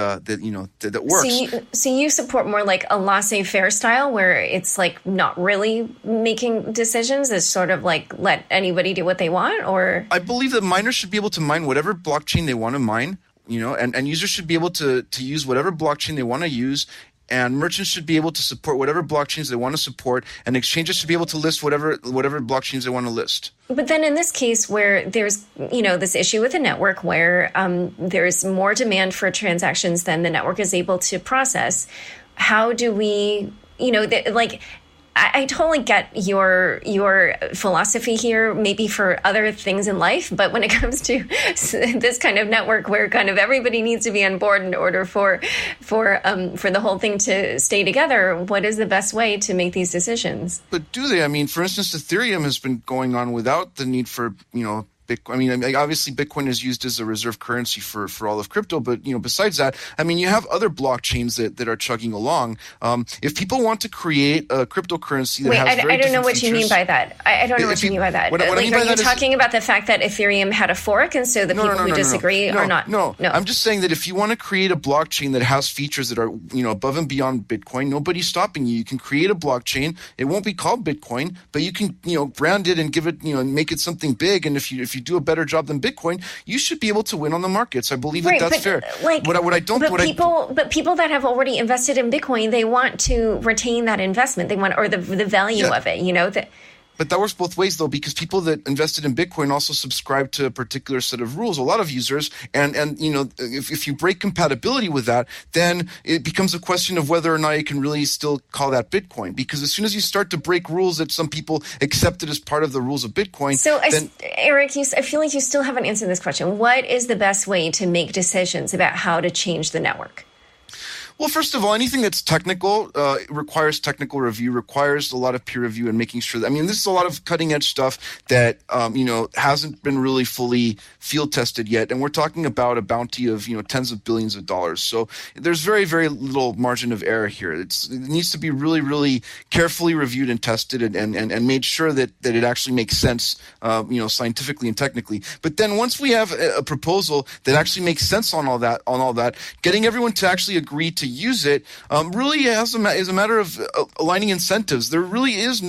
works. So you support more like a laissez-faire style where it's like not really making decisions, it's sort of like let anybody do what they want? Or I believe that miners should be able to mine whatever blockchain they want to mine, and users should be able to use whatever blockchain they want to use and merchants should be able to support whatever blockchains they want to support, and exchanges should be able to list whatever blockchains they want to list. But then in this case where there's, this issue with the network where there's more demand for transactions than the network is able to process, how do we, I totally get your philosophy here, maybe for other things in life, but when it comes to this kind of network where kind of everybody needs to be on board in order for the whole thing to stay together, what is the best way to make these decisions? But do they? I mean, for instance, Ethereum has been going on without the need for, Bitcoin. I mean, obviously Bitcoin is used as a reserve currency for all of crypto, but besides that, I mean, you have other blockchains that are chugging along. If people want to Wait, I don't know what you mean by that. I don't know what you mean by that. Are you talking about the fact that Ethereum had a fork, and so the people who disagree are not? No. I'm just saying that if you want to create a blockchain that has features that are above and beyond Bitcoin, nobody's stopping you. You can create a blockchain. It won't be called Bitcoin, but you can brand it and give it make it something big. And if you do a better job than Bitcoin, you should be able to win on the markets. I believe that's fair. But people that have already invested in Bitcoin, they want to retain that investment. They want, or the value of it. But that works both ways, though, because people that invested in Bitcoin also subscribe to a particular set of rules, a lot of users. And if you break compatibility with that, then it becomes a question of whether or not you can really still call that Bitcoin. Because as soon as you start to break rules that some people accepted as part of the rules of Bitcoin. So, Eric, I feel like you still haven't answered this question. What is the best way to make decisions about how to change the network? Well, first of all, anything that's technical requires technical review, requires a lot of peer review and making sure that, this is a lot of cutting edge stuff that, hasn't been really fully field tested yet. And we're talking about a bounty of, tens of billions of dollars. So there's very, very little margin of error here. It needs to be really, really carefully reviewed and tested and made sure that it actually makes sense, scientifically and technically. But then once we have a proposal that actually makes sense on all that, getting everyone to actually agree to use it really is a matter of aligning incentives. There really is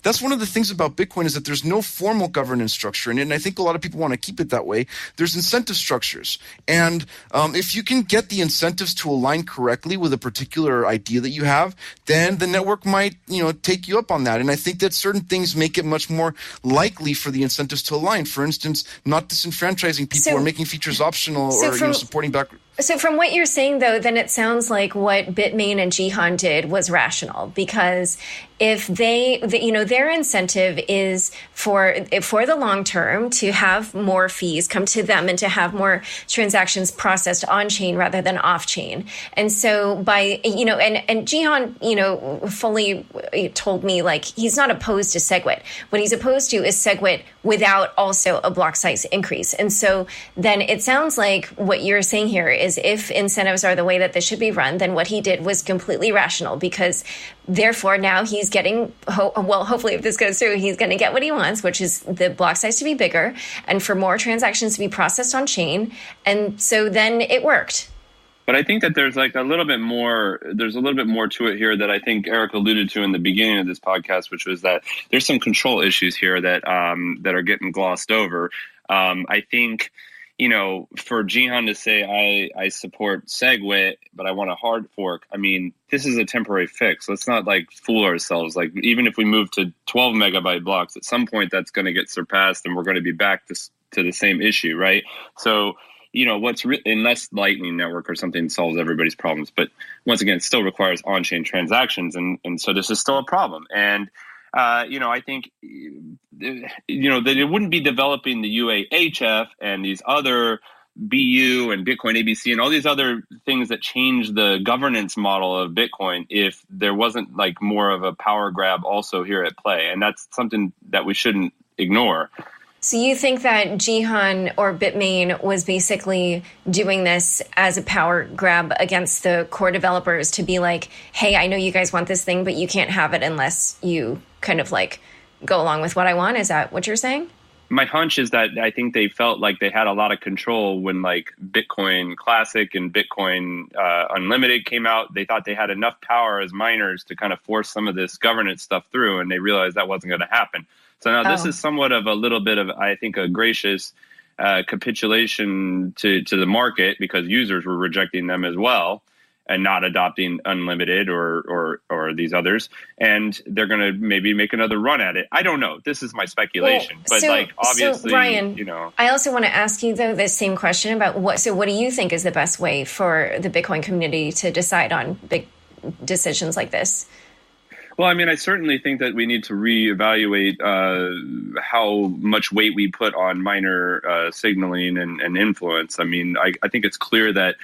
that's one of the things about Bitcoin is that there's no formal governance structure in it, and I think a lot of people want to keep it that way. There's incentive structures, and if you can get the incentives to align correctly with a particular idea that you have, then the network might take you up on that. And I think that certain things make it much more likely for the incentives to align. For instance, not disenfranchising people or making features optional or supporting back. So from what you're saying, though, then it sounds like what Bitmain and Jihan did was rational, because if their incentive is for the long term to have more fees come to them and to have more transactions processed on chain rather than off chain. And so by, and Jihan, fully told me like he's not opposed to SegWit. What he's opposed to is SegWit without also a block size increase. And so then it sounds like what you're saying here is if incentives are the way that this should be run, then what he did was completely rational, because therefore now he's getting, hopefully if this goes through, he's going to get what he wants, which is the block size to be bigger and for more transactions to be processed on chain. And so then it worked. But I think that there's a little bit more to it here that I think Eric alluded to in the beginning of this podcast, which was that there's some control issues here that are getting glossed over. I think, for Jihan to say, I support SegWit, but I want a hard fork. This is a temporary fix. Let's not fool ourselves. Even if we move to 12 megabyte blocks, at some point that's going to get surpassed and we're going to be back to the same issue, right? So, unless Lightning Network or something solves everybody's problems. But once again, it still requires on-chain transactions. And so this is still a problem. And, I think, that it wouldn't be developing the UAHF and these other BU and Bitcoin ABC and all these other things that change the governance model of Bitcoin if there wasn't more of a power grab also here at play. And that's something that we shouldn't ignore. So you think that Jihan or Bitmain was basically doing this as a power grab against the core developers to be like, hey, I know you guys want this thing, but you can't have it unless you kind of go along with what I want. Is that what you're saying? My hunch is that I think they felt like they had a lot of control when Bitcoin Classic and Bitcoin Unlimited came out. They thought they had enough power as miners to kind of force some of this governance stuff through, and they realized that wasn't going to happen. So now this is somewhat of a little bit of, I think, a gracious capitulation to the market because users were rejecting them as well. and not adopting unlimited or these others, and they're going to maybe make another run at it. I don't know. This is my speculation, but obviously, Brian, I also want to ask you though the same question about what do you think is the best way for the Bitcoin community to decide on big decisions like this? Well, I mean, I certainly think that we need to reevaluate how much weight we put on miner signaling and influence. I mean, I think it's clear that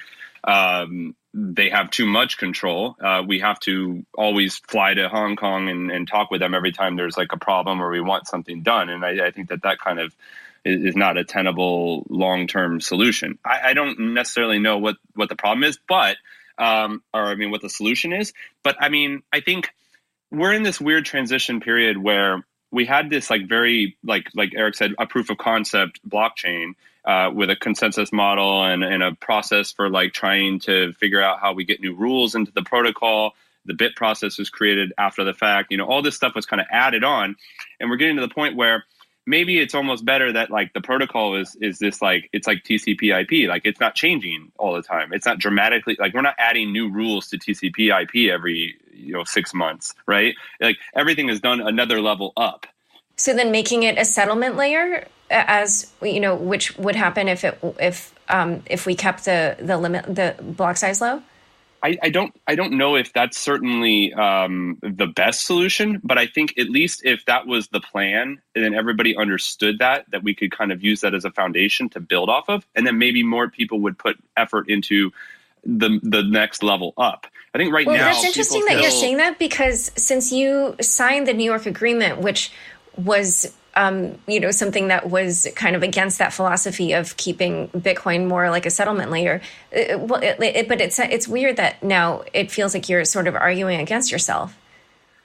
they have too much control. We have to always fly to Hong Kong and talk with them every time there's like a problem or we want something done. And I think that kind of is not a tenable long-term solution. I don't necessarily know what the problem is, but what the solution is. But I mean, I think we're in this weird transition period where we had this like very like Eric said, a proof of concept blockchain with a consensus model and a process for like trying to figure out how we get new rules into the protocol. The bit process was created after the fact. All this stuff was kind of added on, and we're getting to the point where maybe it's almost better that like the protocol is this like it's like TCP/IP, like it's not changing all the time. It's not dramatically like we're not adding new rules to TCP/IP every 6 months, right? Like everything is done another level up. So then making it a settlement layer, as which would happen if we kept the limit, the block size low. I don't know if that's certainly the best solution, but I think at least if that was the plan, and then everybody understood that we could kind of use that as a foundation to build off of, and then maybe more people would put effort into the next level up. I think now that's interesting that you're saying that, because since you signed the New York Agreement, which was something that was kind of against that philosophy of keeping Bitcoin more like a settlement layer. But it's weird that now it feels like you're sort of arguing against yourself.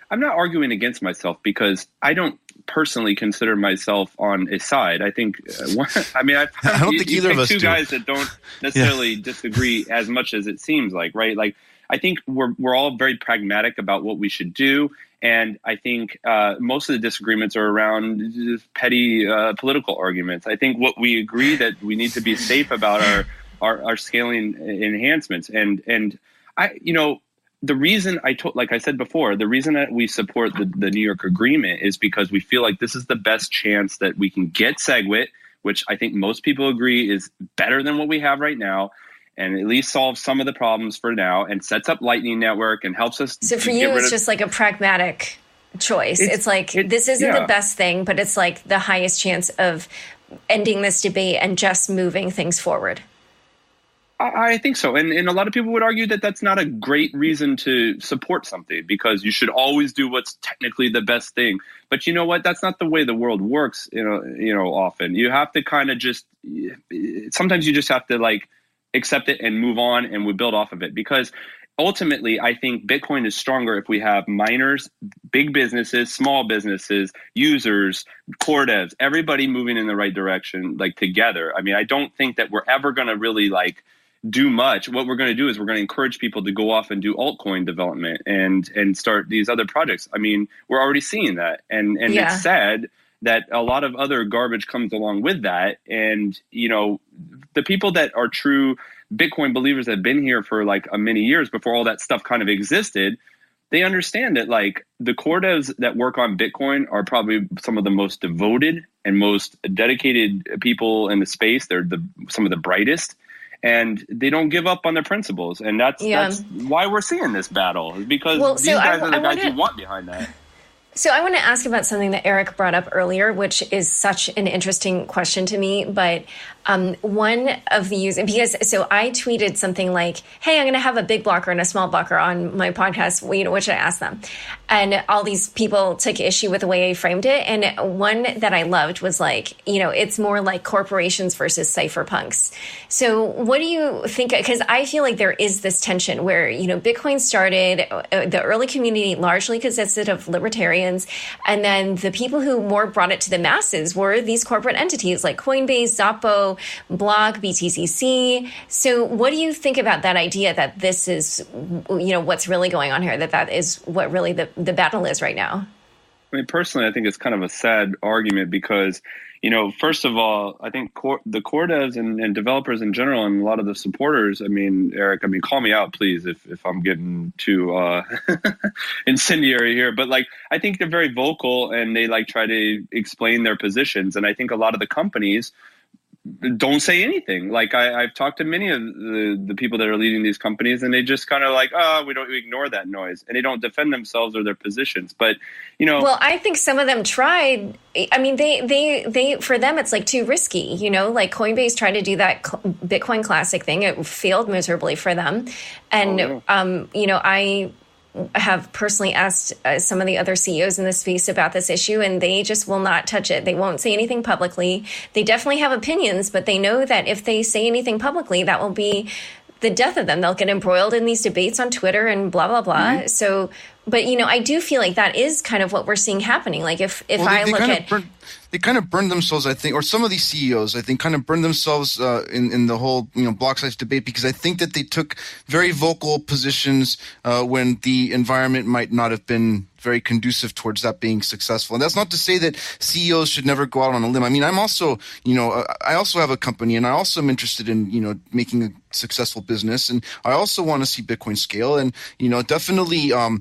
I'm not arguing against myself because I don't personally consider myself on a side. I think, I don't think either of us two guys that don't necessarily disagree as much as it seems like, right? Like, I think we're all very pragmatic about what we should do. And I think most of the disagreements are around just petty political arguments. I think what we agree that we need to be safe about our scaling enhancements. And the reason like I said before, the reason that we support the New York Agreement is because we feel like this is the best chance that we can get SegWit, which I think most people agree is better than what we have right now, and at least solve some of the problems for now, and sets up Lightning Network and helps us. So for you, it's just like a pragmatic choice. It's like this isn't the best thing, but it's like the highest chance of ending this debate and just moving things forward. I think so. And a lot of people would argue that that's not a great reason to support something, because you should always do what's technically the best thing. But you know what? That's not the way the world works. Often you have to kind of sometimes you just have to like accept it and move on, and we build off of it, because ultimately I think Bitcoin is stronger if we have miners, big businesses, small businesses, users, core devs, everybody moving in the right direction, like together. I mean, I don't think that we're ever going to really like do much. What we're going to do is we're going to encourage people to go off and do altcoin development and start these other projects. I mean, we're already seeing that, and it's sad that a lot of other garbage comes along with that. And, the people that are true Bitcoin believers that have been here for like many years before all that stuff kind of existed, they understand that like the core devs that work on Bitcoin are probably some of the most devoted and most dedicated people in the space. They're some of the brightest, and they don't give up on their principles. And that's why we're seeing this battle, because these guys are the guys you want behind that. So I want to ask about something that Eric brought up earlier, which is such an interesting question to me. But one of the users, so I tweeted something like, hey, I'm going to have a big blocker and a small blocker on my podcast. What should I ask them? And all these people took issue with the way I framed it. And one that I loved was like, it's more like corporations versus cypherpunks. So what do you think? Because I feel like there is this tension where, Bitcoin started, the early community largely consisted of libertarians. And then the people who more brought it to the masses were these corporate entities like Coinbase, Zoppo, Block, BTCC. So what do you think about that idea that this is, what's really going on here, that is what really the battle is right now? I mean, personally, I think it's kind of a sad argument because, First of all, I think the core devs and developers in general, and a lot of the supporters. I mean, Eric, call me out, please, if I'm getting too incendiary here. But I think they're very vocal and they try to explain their positions. And I think a lot of the companies don't say anything. I've talked to many of the people that are leading these companies, and they just kind of we ignore that noise, and they don't defend themselves or their positions. But well, I think some of them tried. I mean, they for them it's too risky. Coinbase tried to do that Bitcoin Classic thing. It failed miserably for them, and I have personally asked some of the other CEOs in this space about this issue, and they just will not touch it. They won't say anything publicly. They definitely have opinions, but they know that if they say anything publicly, that will be the death of them. They'll get embroiled in these debates on Twitter and blah, blah, blah. Mm-hmm. So, but, I do feel like that is kind of what we're seeing happening. They kind of burned themselves, I think, or some of these CEOs, I think, kind of burned themselves in the whole, block size debate, because I think that they took very vocal positions when the environment might not have been very conducive towards that being successful. And that's not to say that CEOs should never go out on a limb. I mean, I'm also, I also have a company, and I also am interested in, making a successful business, and I also want to see Bitcoin scale. And definitely, I'm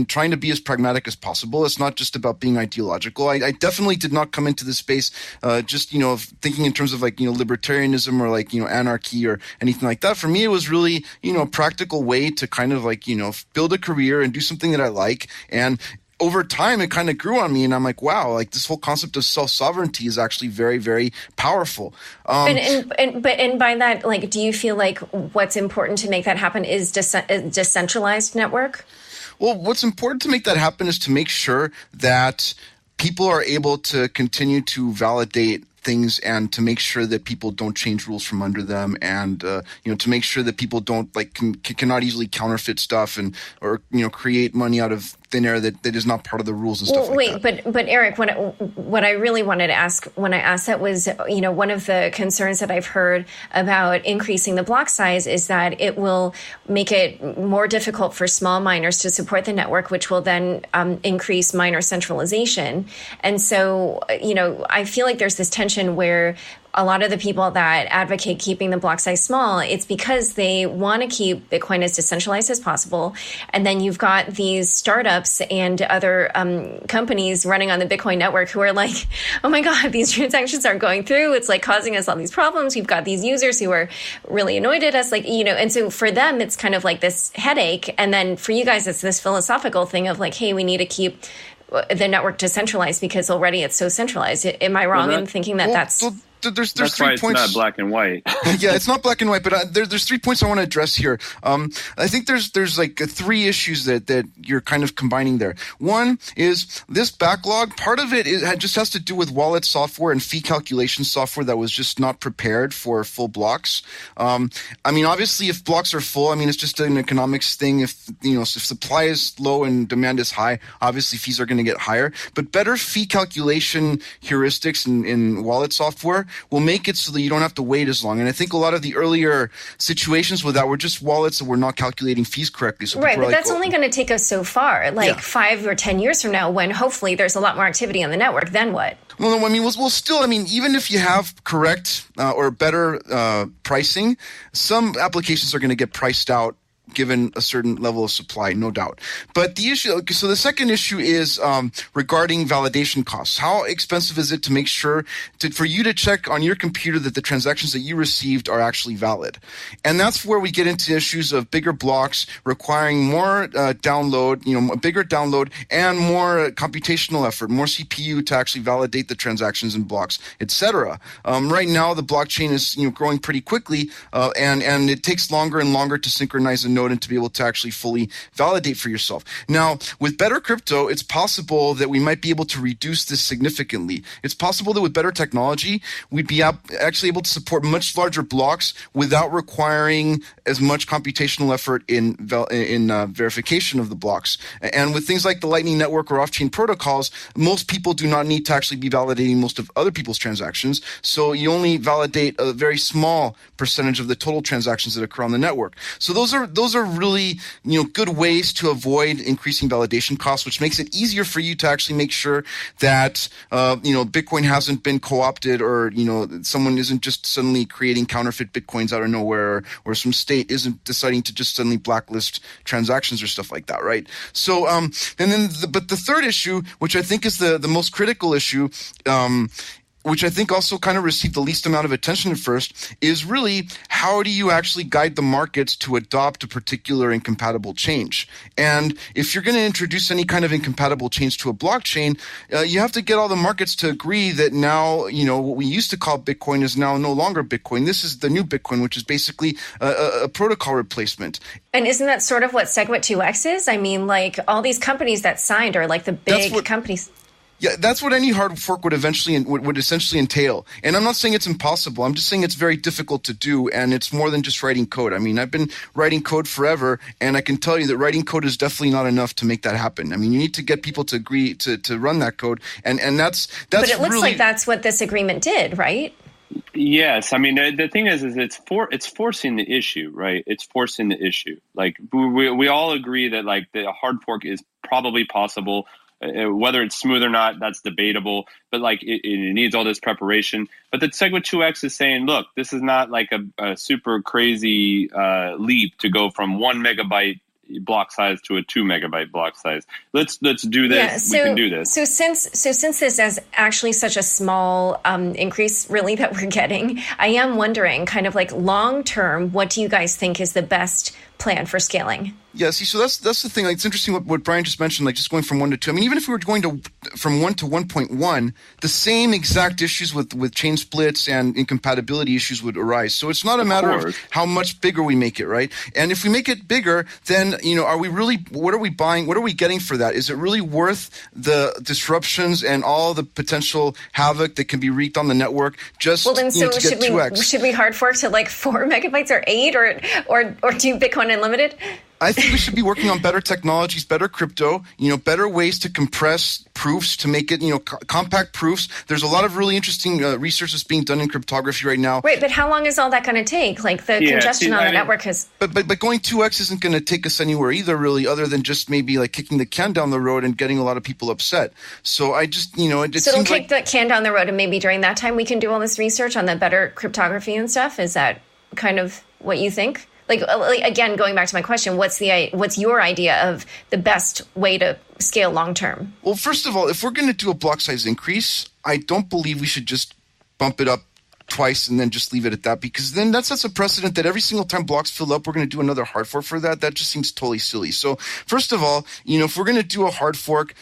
trying to be as pragmatic as possible. It's not just about being ideological. I definitely did not come into this space just thinking in terms of libertarianism or anarchy or anything like that. For me, it was really a practical way to kind of build a career and do something that I like. And over time, it kind of grew on me, and I'm like, wow, this whole concept of self-sovereignty is actually very, very powerful. And by that, do you feel like what's important to make that happen is a decentralized network? Well, what's important to make that happen is to make sure that people are able to continue to validate things, and to make sure that people don't change rules from under them, and to make sure that people don't cannot easily counterfeit stuff or create money out of thin air that is not part of the rules and stuff like that. But Eric, what I really wanted to ask when I asked that was, one of the concerns that I've heard about increasing the block size is that it will make it more difficult for small miners to support the network, which will then increase miner centralization. And so, I feel like there's this tension where a lot of the people that advocate keeping the block size small, it's because they want to keep Bitcoin as decentralized as possible. And then you've got these startups and other companies running on the Bitcoin network who are like, oh my God, these transactions aren't going through. It's causing us all these problems. We've got these users who are really annoyed at us, and so for them, it's kind of like this headache. And then for you guys, it's this philosophical thing of hey, we need to keep the network decentralized because already it's so centralized. Am I wrong in thinking that that's... There's that's 3 why points. It's not black and white. Yeah, it's not black and white, but there's 3 points I want to address here. I think there's 3 issues that you're kind of combining there. One is this backlog. Part of it just has to do with wallet software and fee calculation software that was just not prepared for full blocks. Obviously, if blocks are full, it's just an economics thing. If supply is low and demand is high, obviously fees are going to get higher. But better fee calculation heuristics in wallet software will make it so that you don't have to wait as long. And I think a lot of the earlier situations with that were just wallets that were not calculating fees correctly. So right, but that's only going to take us so far. 5 or 10 years from now, when hopefully there's a lot more activity on the network, then what? Well, we'll still, even if you have correct or better pricing, some applications are going to get priced out given a certain level of supply, no doubt. But the issue, so the second issue is regarding validation costs. How expensive is it to make sure for you to check on your computer that the transactions that you received are actually valid? And that's where we get into issues of bigger blocks requiring more download, a bigger download and more computational effort, more CPU to actually validate the transactions in blocks, etc. Right now, the blockchain is growing pretty quickly, and it takes longer and longer to synchronize a node and to be able to actually fully validate for yourself. Now, with better crypto, it's possible that we might be able to reduce this significantly. It's possible that with better technology, we'd be actually able to support much larger blocks without requiring as much computational effort in verification of the blocks. And with things like the Lightning Network or off-chain protocols, most people do not need to actually be validating most of other people's transactions. So you only validate a very small percentage of the total transactions that occur on the network. So those are those are really, good ways to avoid increasing validation costs, which makes it easier for you to actually make sure that, Bitcoin hasn't been co-opted, or, someone isn't just suddenly creating counterfeit Bitcoins out of nowhere, or some state isn't deciding to just suddenly blacklist transactions or stuff like that, right? So, but the third issue, which I think is the most critical issue, which I think also kind of received the least amount of attention at first, is really how do you actually guide the markets to adopt a particular incompatible change? And if you're going to introduce any kind of incompatible change to a blockchain, you have to get all the markets to agree that now, what we used to call Bitcoin is now no longer Bitcoin. This is the new Bitcoin, which is basically a protocol replacement. And isn't that sort of what SegWit2x is? I mean, like all these companies that signed are like the big companies. Yeah, that's what any hard fork would essentially entail. And I'm not saying it's impossible. I'm just saying it's very difficult to do, and it's more than just writing code. I mean, I've been writing code forever, and I can tell you that writing code is definitely not enough to make that happen. I mean, you need to get people to agree to run that code, and that's But it looks really, like that's what this agreement did, right? Yes, I mean the thing is it's forcing the issue, right? It's forcing the issue. Like we all agree that like the hard fork is probably possible. Whether it's smooth or not, that's debatable. But like it needs all this preparation. But the SegWit2x is saying, look, this is not like a super crazy leap to go from 1 megabyte block size to a 2 megabyte block size. Let's do this. We can do this. So since this is actually such a small increase, really, that we're getting, I am wondering, kind of like long term, what do you guys think is the best plan for scaling? Yeah, see, so that's the thing. Like, it's interesting what Brian just mentioned, like just going from 1 to 2. I mean, even if we were going from 1 to 1.1, the same exact issues with chain splits and incompatibility issues would arise. So it's not a matter of how much bigger we make it, right? And if we make it bigger, then, are we really, what are we buying? What are we getting for that? Is it really worth the disruptions and all the potential havoc that can be wreaked on the network just to get 2x? Should we hard fork to like 4 megabytes or 8 or do Bitcoin Unlimited? I think we should be working on better technologies, better crypto, better ways to compress proofs to make it, compact proofs. There's a lot of really interesting research that's being done in cryptography right now. Right, but how long is all that going to take? Like the congestion on the network has... But going 2x isn't going to take us anywhere either, really, other than just maybe like kicking the can down the road and getting a lot of people upset. So I just, it so seems it'll kick the can down the road, and maybe during that time we can do all this research on the better cryptography and stuff? Is that kind of what you think? Like again, going back to my question, what's your idea of the best way to scale long term? Well, first of all, if we're going to do a block size increase, I don't believe we should just bump it up twice and then just leave it at that, because then that sets a precedent that every single time blocks fill up, we're going to do another hard fork for that. That just seems totally silly. So first of all, if we're going to do a hard fork,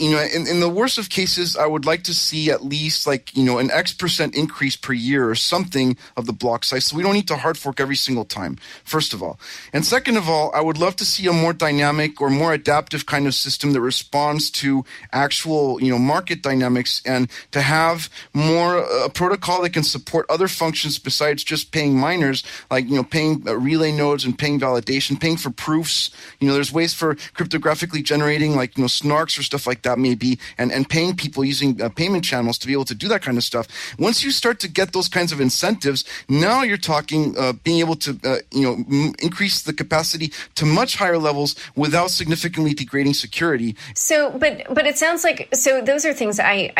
in the worst of cases, I would like to see at least an X% increase per year or something of the block size. So we don't need to hard fork every single time, first of all. And second of all, I would love to see a more dynamic or more adaptive kind of system that responds to actual, market dynamics, and to have more a protocol that can support other functions besides just paying miners, like, paying relay nodes and paying validation, paying for proofs. There's ways for cryptographically generating snarks or stuff like that maybe, and paying people using payment channels to be able to do that kind of stuff. Once you start to get those kinds of incentives, now you're talking being able to increase the capacity to much higher levels without significantly degrading security. So, but it sounds like, so those are things I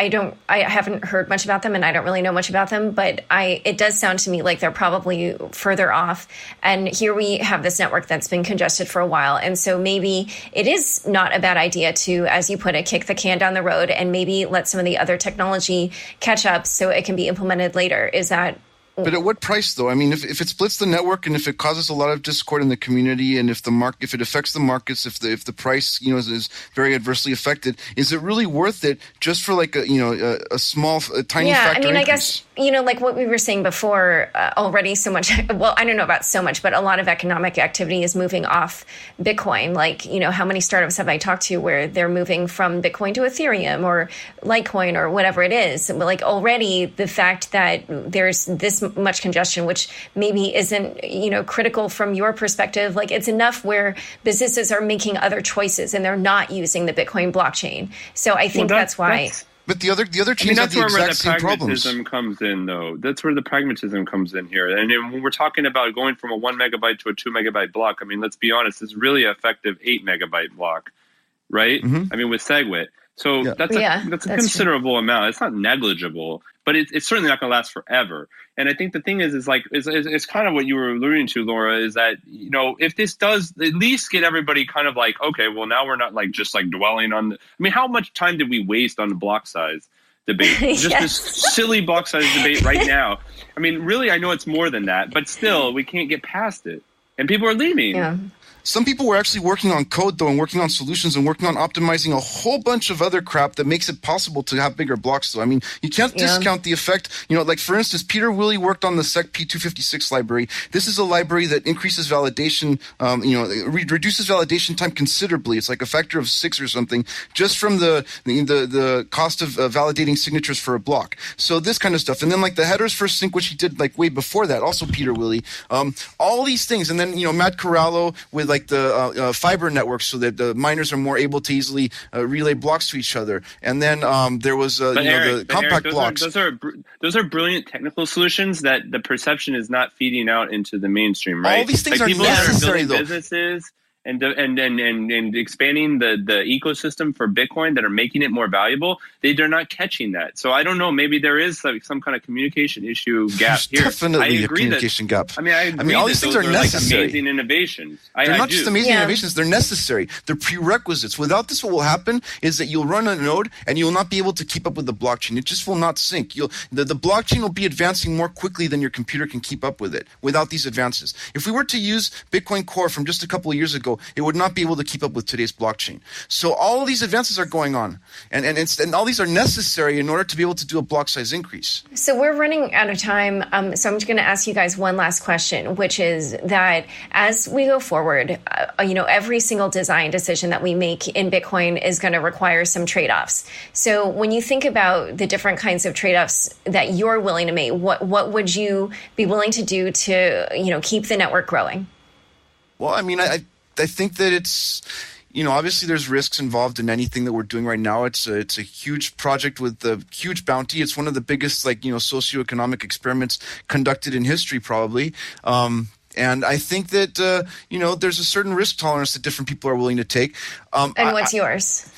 haven't heard much about them, and I don't really know much about them, but it does sound to me like they're probably further off. And here we have this network that's been congested for a while, and so maybe it is not a bad idea to, as you put it, kick the can down the road and maybe let some of the other technology catch up so it can be implemented later. Is that... But at what price, though? I mean, if it splits the network and if it causes a lot of discord in the community, and if it affects the markets, if the price is very adversely affected, is it really worth it just for a small, tiny factor increase? I guess like what we were saying before, already so much. Well, I don't know about so much, but a lot of economic activity is moving off Bitcoin. Like, how many startups have I talked to where they're moving from Bitcoin to Ethereum or Litecoin or whatever it is? Like, already the fact that there's this much congestion, which maybe isn't, critical from your perspective, like it's enough where businesses are making other choices and they're not using the Bitcoin blockchain. So I think that's why. But the other chains have that's the where exact the same problems. pragmatism comes in, though. That's where the pragmatism comes in here. And then when we're talking about going from a 1 megabyte to a 2 megabyte block, I mean, let's be honest, it's really effective 8 megabyte block, right? Mm-hmm. I mean, with SegWit. So that's a considerable amount. It's not negligible, but it's certainly not going to last forever. And I think the thing is it's kind of what you were alluding to, Laura, is that, you know, if this does at least get everybody kind of like, okay, well, now we're not like just like dwelling on I mean, how much time did we waste on the block size debate? Just this silly block size debate right now. I mean, really, I know it's more than that, but still, we can't get past it. And people are leaving. Yeah. Some people were actually working on code, though, and working on solutions and working on optimizing a whole bunch of other crap that makes it possible to have bigger blocks, though. I mean, you can't discount the effect. You know, like, for instance, Peter Willey worked on the SecP256 library. This is a library that increases validation, reduces validation time considerably. It's like a factor of 6 or something, just from the cost of validating signatures for a block. So this kind of stuff. And then, like, the headers first sync, which he did, like, way before that, also Peter Willey. All these things. And then, you know, Matt Corallo with, like, the fiber networks, so that the miners are more able to easily relay blocks to each other. And then there was the compact blocks. Those are brilliant technical solutions that the perception is not feeding out into the mainstream, right? All these things like are necessary, though. Businesses and expanding the ecosystem for Bitcoin that are making it more valuable, they're not catching that. So I don't know, maybe there is like some kind of communication issue gap here. Definitely a communication gap. I mean, all these things are necessary. Like amazing innovations. They're not just amazing innovations, they're necessary. They're prerequisites. Without this, what will happen is that you'll run a node and you will not be able to keep up with the blockchain. It just will not sync. The blockchain will be advancing more quickly than your computer can keep up with it without these advances. If we were to use Bitcoin Core from just a couple of years ago, it would not be able to keep up with today's blockchain. So all of these advances are going on, and all these are necessary in order to be able to do a block size increase. So we're running out of time, so I'm just going to ask you guys one last question, which is that as we go forward, every single design decision that we make in Bitcoin is going to require some trade-offs. So when you think about the different kinds of trade-offs that you're willing to make, what would you be willing to do to keep the network growing? Well, I mean, I think that it's, obviously there's risks involved in anything that we're doing right now. It's a huge project with a huge bounty. It's one of the biggest, socioeconomic experiments conducted in history, probably. And I think that, there's a certain risk tolerance that different people are willing to take. And what's yours?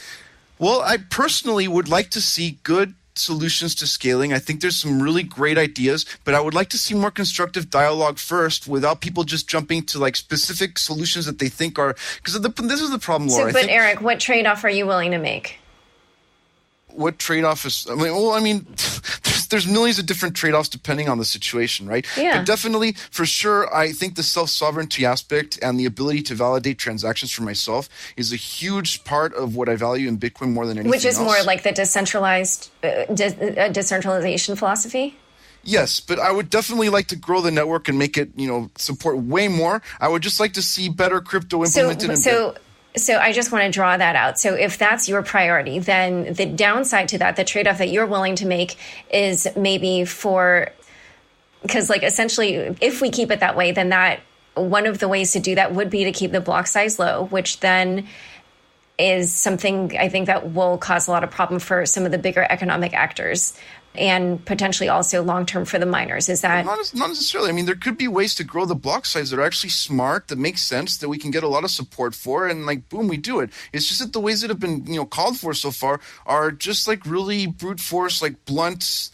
Well, I personally would like to see good solutions to scaling. I think there's some really great ideas, but I would like to see more constructive dialogue first without people just jumping to specific solutions that they think are, because this is the problem, Laura. But Eric, what trade-off are you willing to make? What trade-off is, there's millions of different trade-offs depending on the situation, right? Yeah. But definitely, for sure, I think the self-sovereignty aspect and the ability to validate transactions for myself is a huge part of what I value in Bitcoin more than anything else. Which is more like the decentralization philosophy? Yes, but I would definitely like to grow the network and make it, support way more. I would just like to see better crypto implemented. So I just want to draw that out. So if that's your priority, then the downside to that, the trade-off that you're willing to make is maybe because essentially if we keep it that way, then that one of the ways to do that would be to keep the block size low, which then is something I think that will cause a lot of problem for some of the bigger economic actors. And potentially also long-term for the miners. Is that... Not necessarily. I mean, there could be ways to grow the block size that are actually smart, that make sense, that we can get a lot of support for, and boom, we do it. It's just that the ways that have been, called for so far are just really brute force, blunt,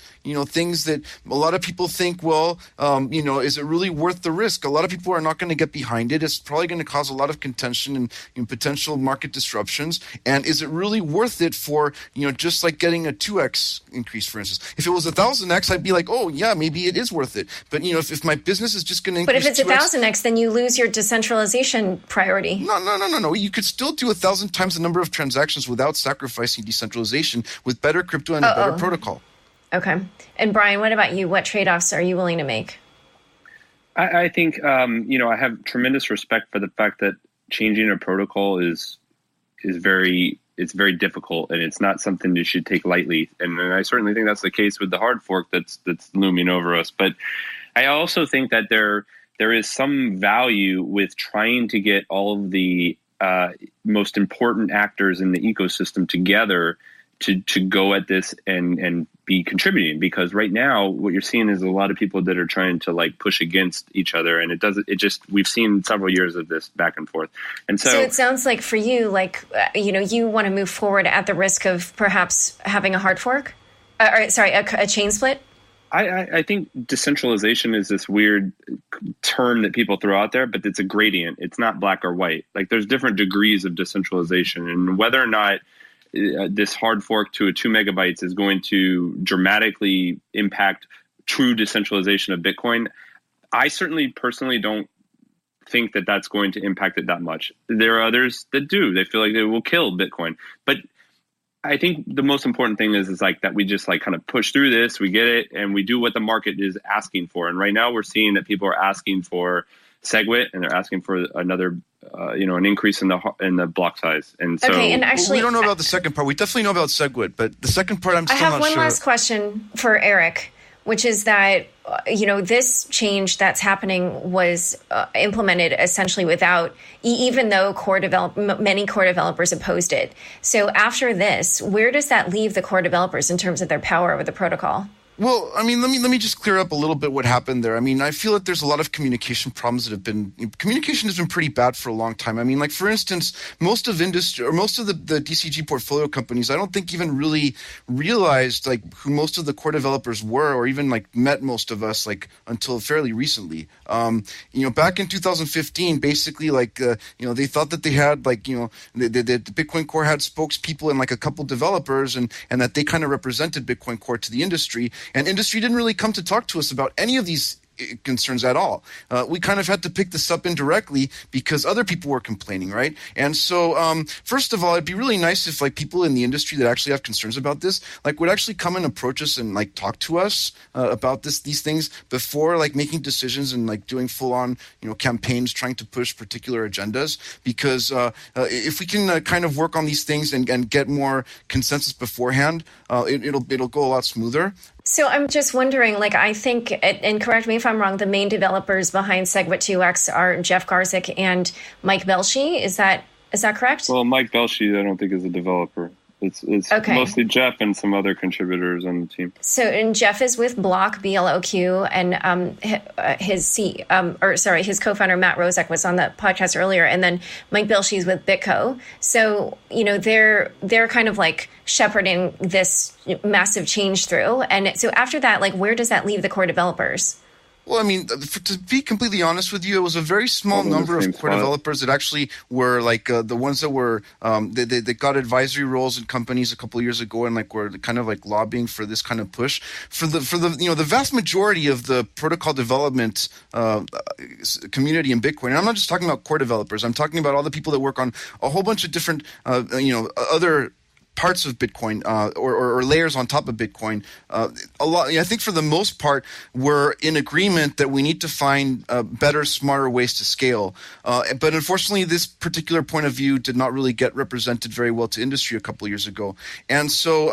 things that a lot of people think, is it really worth the risk? A lot of people are not going to get behind it. It's probably going to cause a lot of contention and potential market disruptions. And is it really worth it for, just getting a 2x increase, for instance? If it was 1,000x, I'd be like, oh, yeah, maybe it is worth it. But, if my business is just going to increase... But if it's 1,000x, then you lose your decentralization priority. No. You could still do 1,000 times the number of transactions without sacrificing decentralization with better crypto and a better protocol. Okay. And Brian, what about you? What trade-offs are you willing to make? I think, I have tremendous respect for the fact that changing a protocol is very difficult, and it's not something you should take lightly. And I certainly think that's the case with the hard fork that's looming over us. But I also think that there is some value with trying to get all of the most important actors in the ecosystem together to go at this and be contributing, because right now what you're seeing is a lot of people that are trying to like push against each other, and we've seen several years of this back and forth. And so it sounds like for you, like, you want to move forward at the risk of perhaps having a hard fork, a chain split. I think decentralization is this weird term that people throw out there, but it's a gradient. It's not black or white. Like, there's different degrees of decentralization, and whether or not this hard fork to a 2 megabytes is going to dramatically impact true decentralization of Bitcoin, I certainly personally don't think that that's going to impact it that much. There are others that do. They feel like it will kill Bitcoin. But I think the most important thing is like that we just like kind of push through this, we get it, and we do what the market is asking for. And right now we're seeing that people are asking for SegWit, and they're asking for another, an increase in the block size. And so, okay, and actually, we don't know about the second part. We definitely know about SegWit, but the second part, I'm still not sure. I have one last question for Eric, which is that, this change that's happening was implemented essentially without, even though many core developers opposed it. So after this, where does that leave the core developers in terms of their power over the protocol? Well, I mean, let me just clear up a little bit what happened there. I mean, I feel that there's a lot of communication problems communication has been pretty bad for a long time. I mean, like, for instance, most of the DCG portfolio companies, I don't think even really realized like who most of the core developers were, or even like met most of us like until fairly recently. Back in 2015, basically, like, they thought that they had like, the Bitcoin Core had spokespeople and like a couple developers, and that they kind of represented Bitcoin Core to the industry. And industry didn't really come to talk to us about any of these concerns at all. We kind of had to pick this up indirectly because other people were complaining, right? And so, first of all, it'd be really nice if like people in the industry that actually have concerns about this, like, would actually come and approach us and like talk to us about these things before like making decisions and like doing full on campaigns trying to push particular agendas. Because if we can kind of work on these things and get more consensus beforehand, it'll go a lot smoother. So I'm just wondering, like, I think, and correct me if I'm wrong, the main developers behind SegWit2x are Jeff Garzik and Mike Belshie. Is that correct? Well, Mike Belshie, I don't think is a developer. It's okay. Mostly Jeff and some other contributors on the team. So, and Jeff is with Block, BLOQ, and his co-founder Matt Rozek was on the podcast earlier, and then Mike Belshie is with BitCo. So, they're kind of like shepherding this massive change through. And so after that, like, where does that leave the core developers? Well, I mean, to be completely honest with you, it was a very small number of core developers that actually were like the ones that were they got advisory roles in companies a couple of years ago, and like were kind of like lobbying for this kind of push. For the the vast majority of the protocol development community in Bitcoin, and I'm not just talking about core developers. I'm talking about all the people that work on a whole bunch of different other parts of Bitcoin or layers on top of Bitcoin. A lot, I think for the most part, we're in agreement that we need to find better, smarter ways to scale. But unfortunately, this particular point of view did not really get represented very well to industry a couple of years ago. And so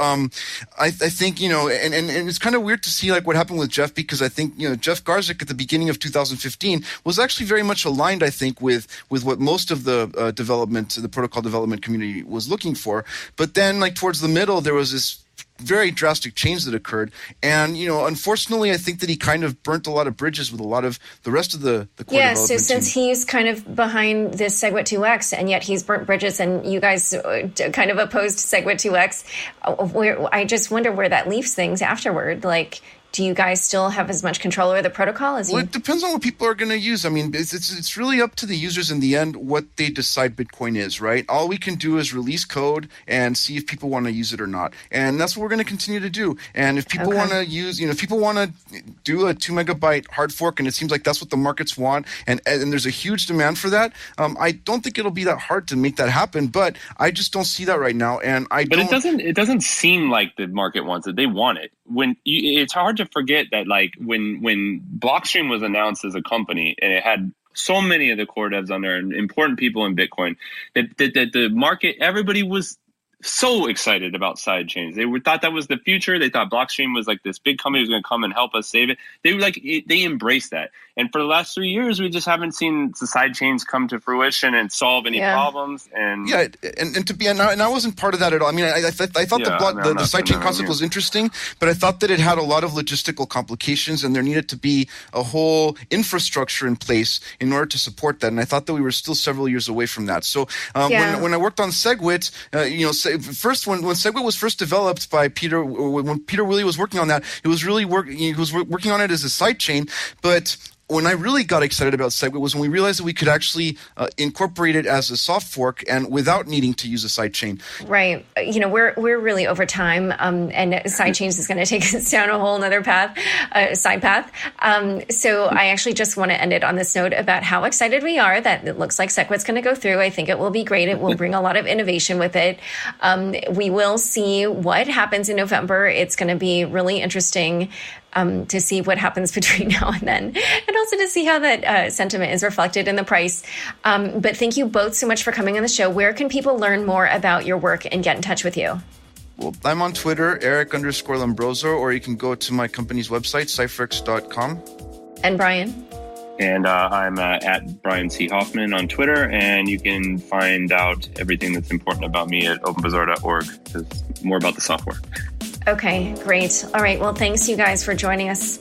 I think, and it's kind of weird to see like what happened with Jeff, because I think, Jeff Garzik at the beginning of 2015 was actually very much aligned, I think, with what most of the the protocol development community was looking for. But then like towards the middle, there was this very drastic change that occurred, and unfortunately, I think that he kind of burnt a lot of bridges with a lot of the rest of the core development so since team. He's kind of behind this SegWit2x, and yet he's burnt bridges, and you guys kind of opposed SegWit2x. I just wonder where that leaves things afterward. Like, do you guys still have as much control over the protocol as you? Well, it depends on what people are going to use. I mean, it's really up to the users in the end what they decide Bitcoin is, right? All we can do is release code and see if people want to use it or not. And that's what we're going to continue to do. And if people want to use, if people want to do a 2 megabyte hard fork, and it seems like that's what the markets want, and there's a huge demand for that, I don't think it'll be that hard to make that happen. But I just don't see that right now. And it doesn't seem like the market wants it. They want it. It's hard to forget that, like, when Blockstream was announced as a company and it had so many of the core devs on there and important people in Bitcoin, that the market, everybody was so excited about sidechains. They thought that was the future. They thought blockchain was like this big company was going to come and help us save it. They embraced that. And for the last 3 years, we just haven't seen the sidechains come to fruition and solve any problems. And I wasn't part of that at all. I mean, I thought the sidechain concept was interesting, but I thought that it had a lot of logistical complications, and there needed to be a whole infrastructure in place in order to support that. And I thought that we were still several years away from that. So when I worked on SegWit, first when SegWit was first developed by Peter, when Peter Willey was working on that, he was working on it as a sidechain, but when I really got excited about SegWit was when we realized that we could actually incorporate it as a soft fork and without needing to use a sidechain. Right. We're really over time, and sidechains is going to take us down a whole nother side path. So I actually just want to end it on this note about how excited we are that it looks like SegWit's going to go through. I think it will be great. It will bring a lot of innovation with it. We will see what happens in November. It's going to be really interesting to see what happens between now and then, and also to see how that sentiment is reflected in the price. But thank you both so much for coming on the show. Where can people learn more about your work and get in touch with you? Well, I'm on Twitter, Eric_Lombrozo, or you can go to my company's website, cypherx.com. And Brian? And I'm at Brian C. Hoffman on Twitter, and you can find out everything that's important about me at openbazaar.org. It's more about the software. Okay, great. All right. Well, thanks you guys for joining us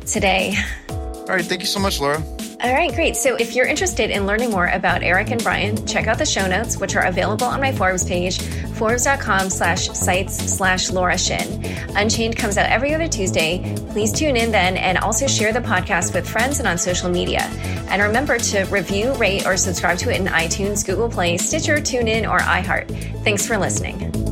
today. All right. Thank you so much, Laura. All right, great. So if you're interested in learning more about Eric and Brian, check out the show notes, which are available on my Forbes page, forbes.com/sites/Laura Shin. Unchained comes out every other Tuesday. Please tune in then, and also share the podcast with friends and on social media. And remember to review, rate, or subscribe to it in iTunes, Google Play, Stitcher, TuneIn, or iHeart. Thanks for listening.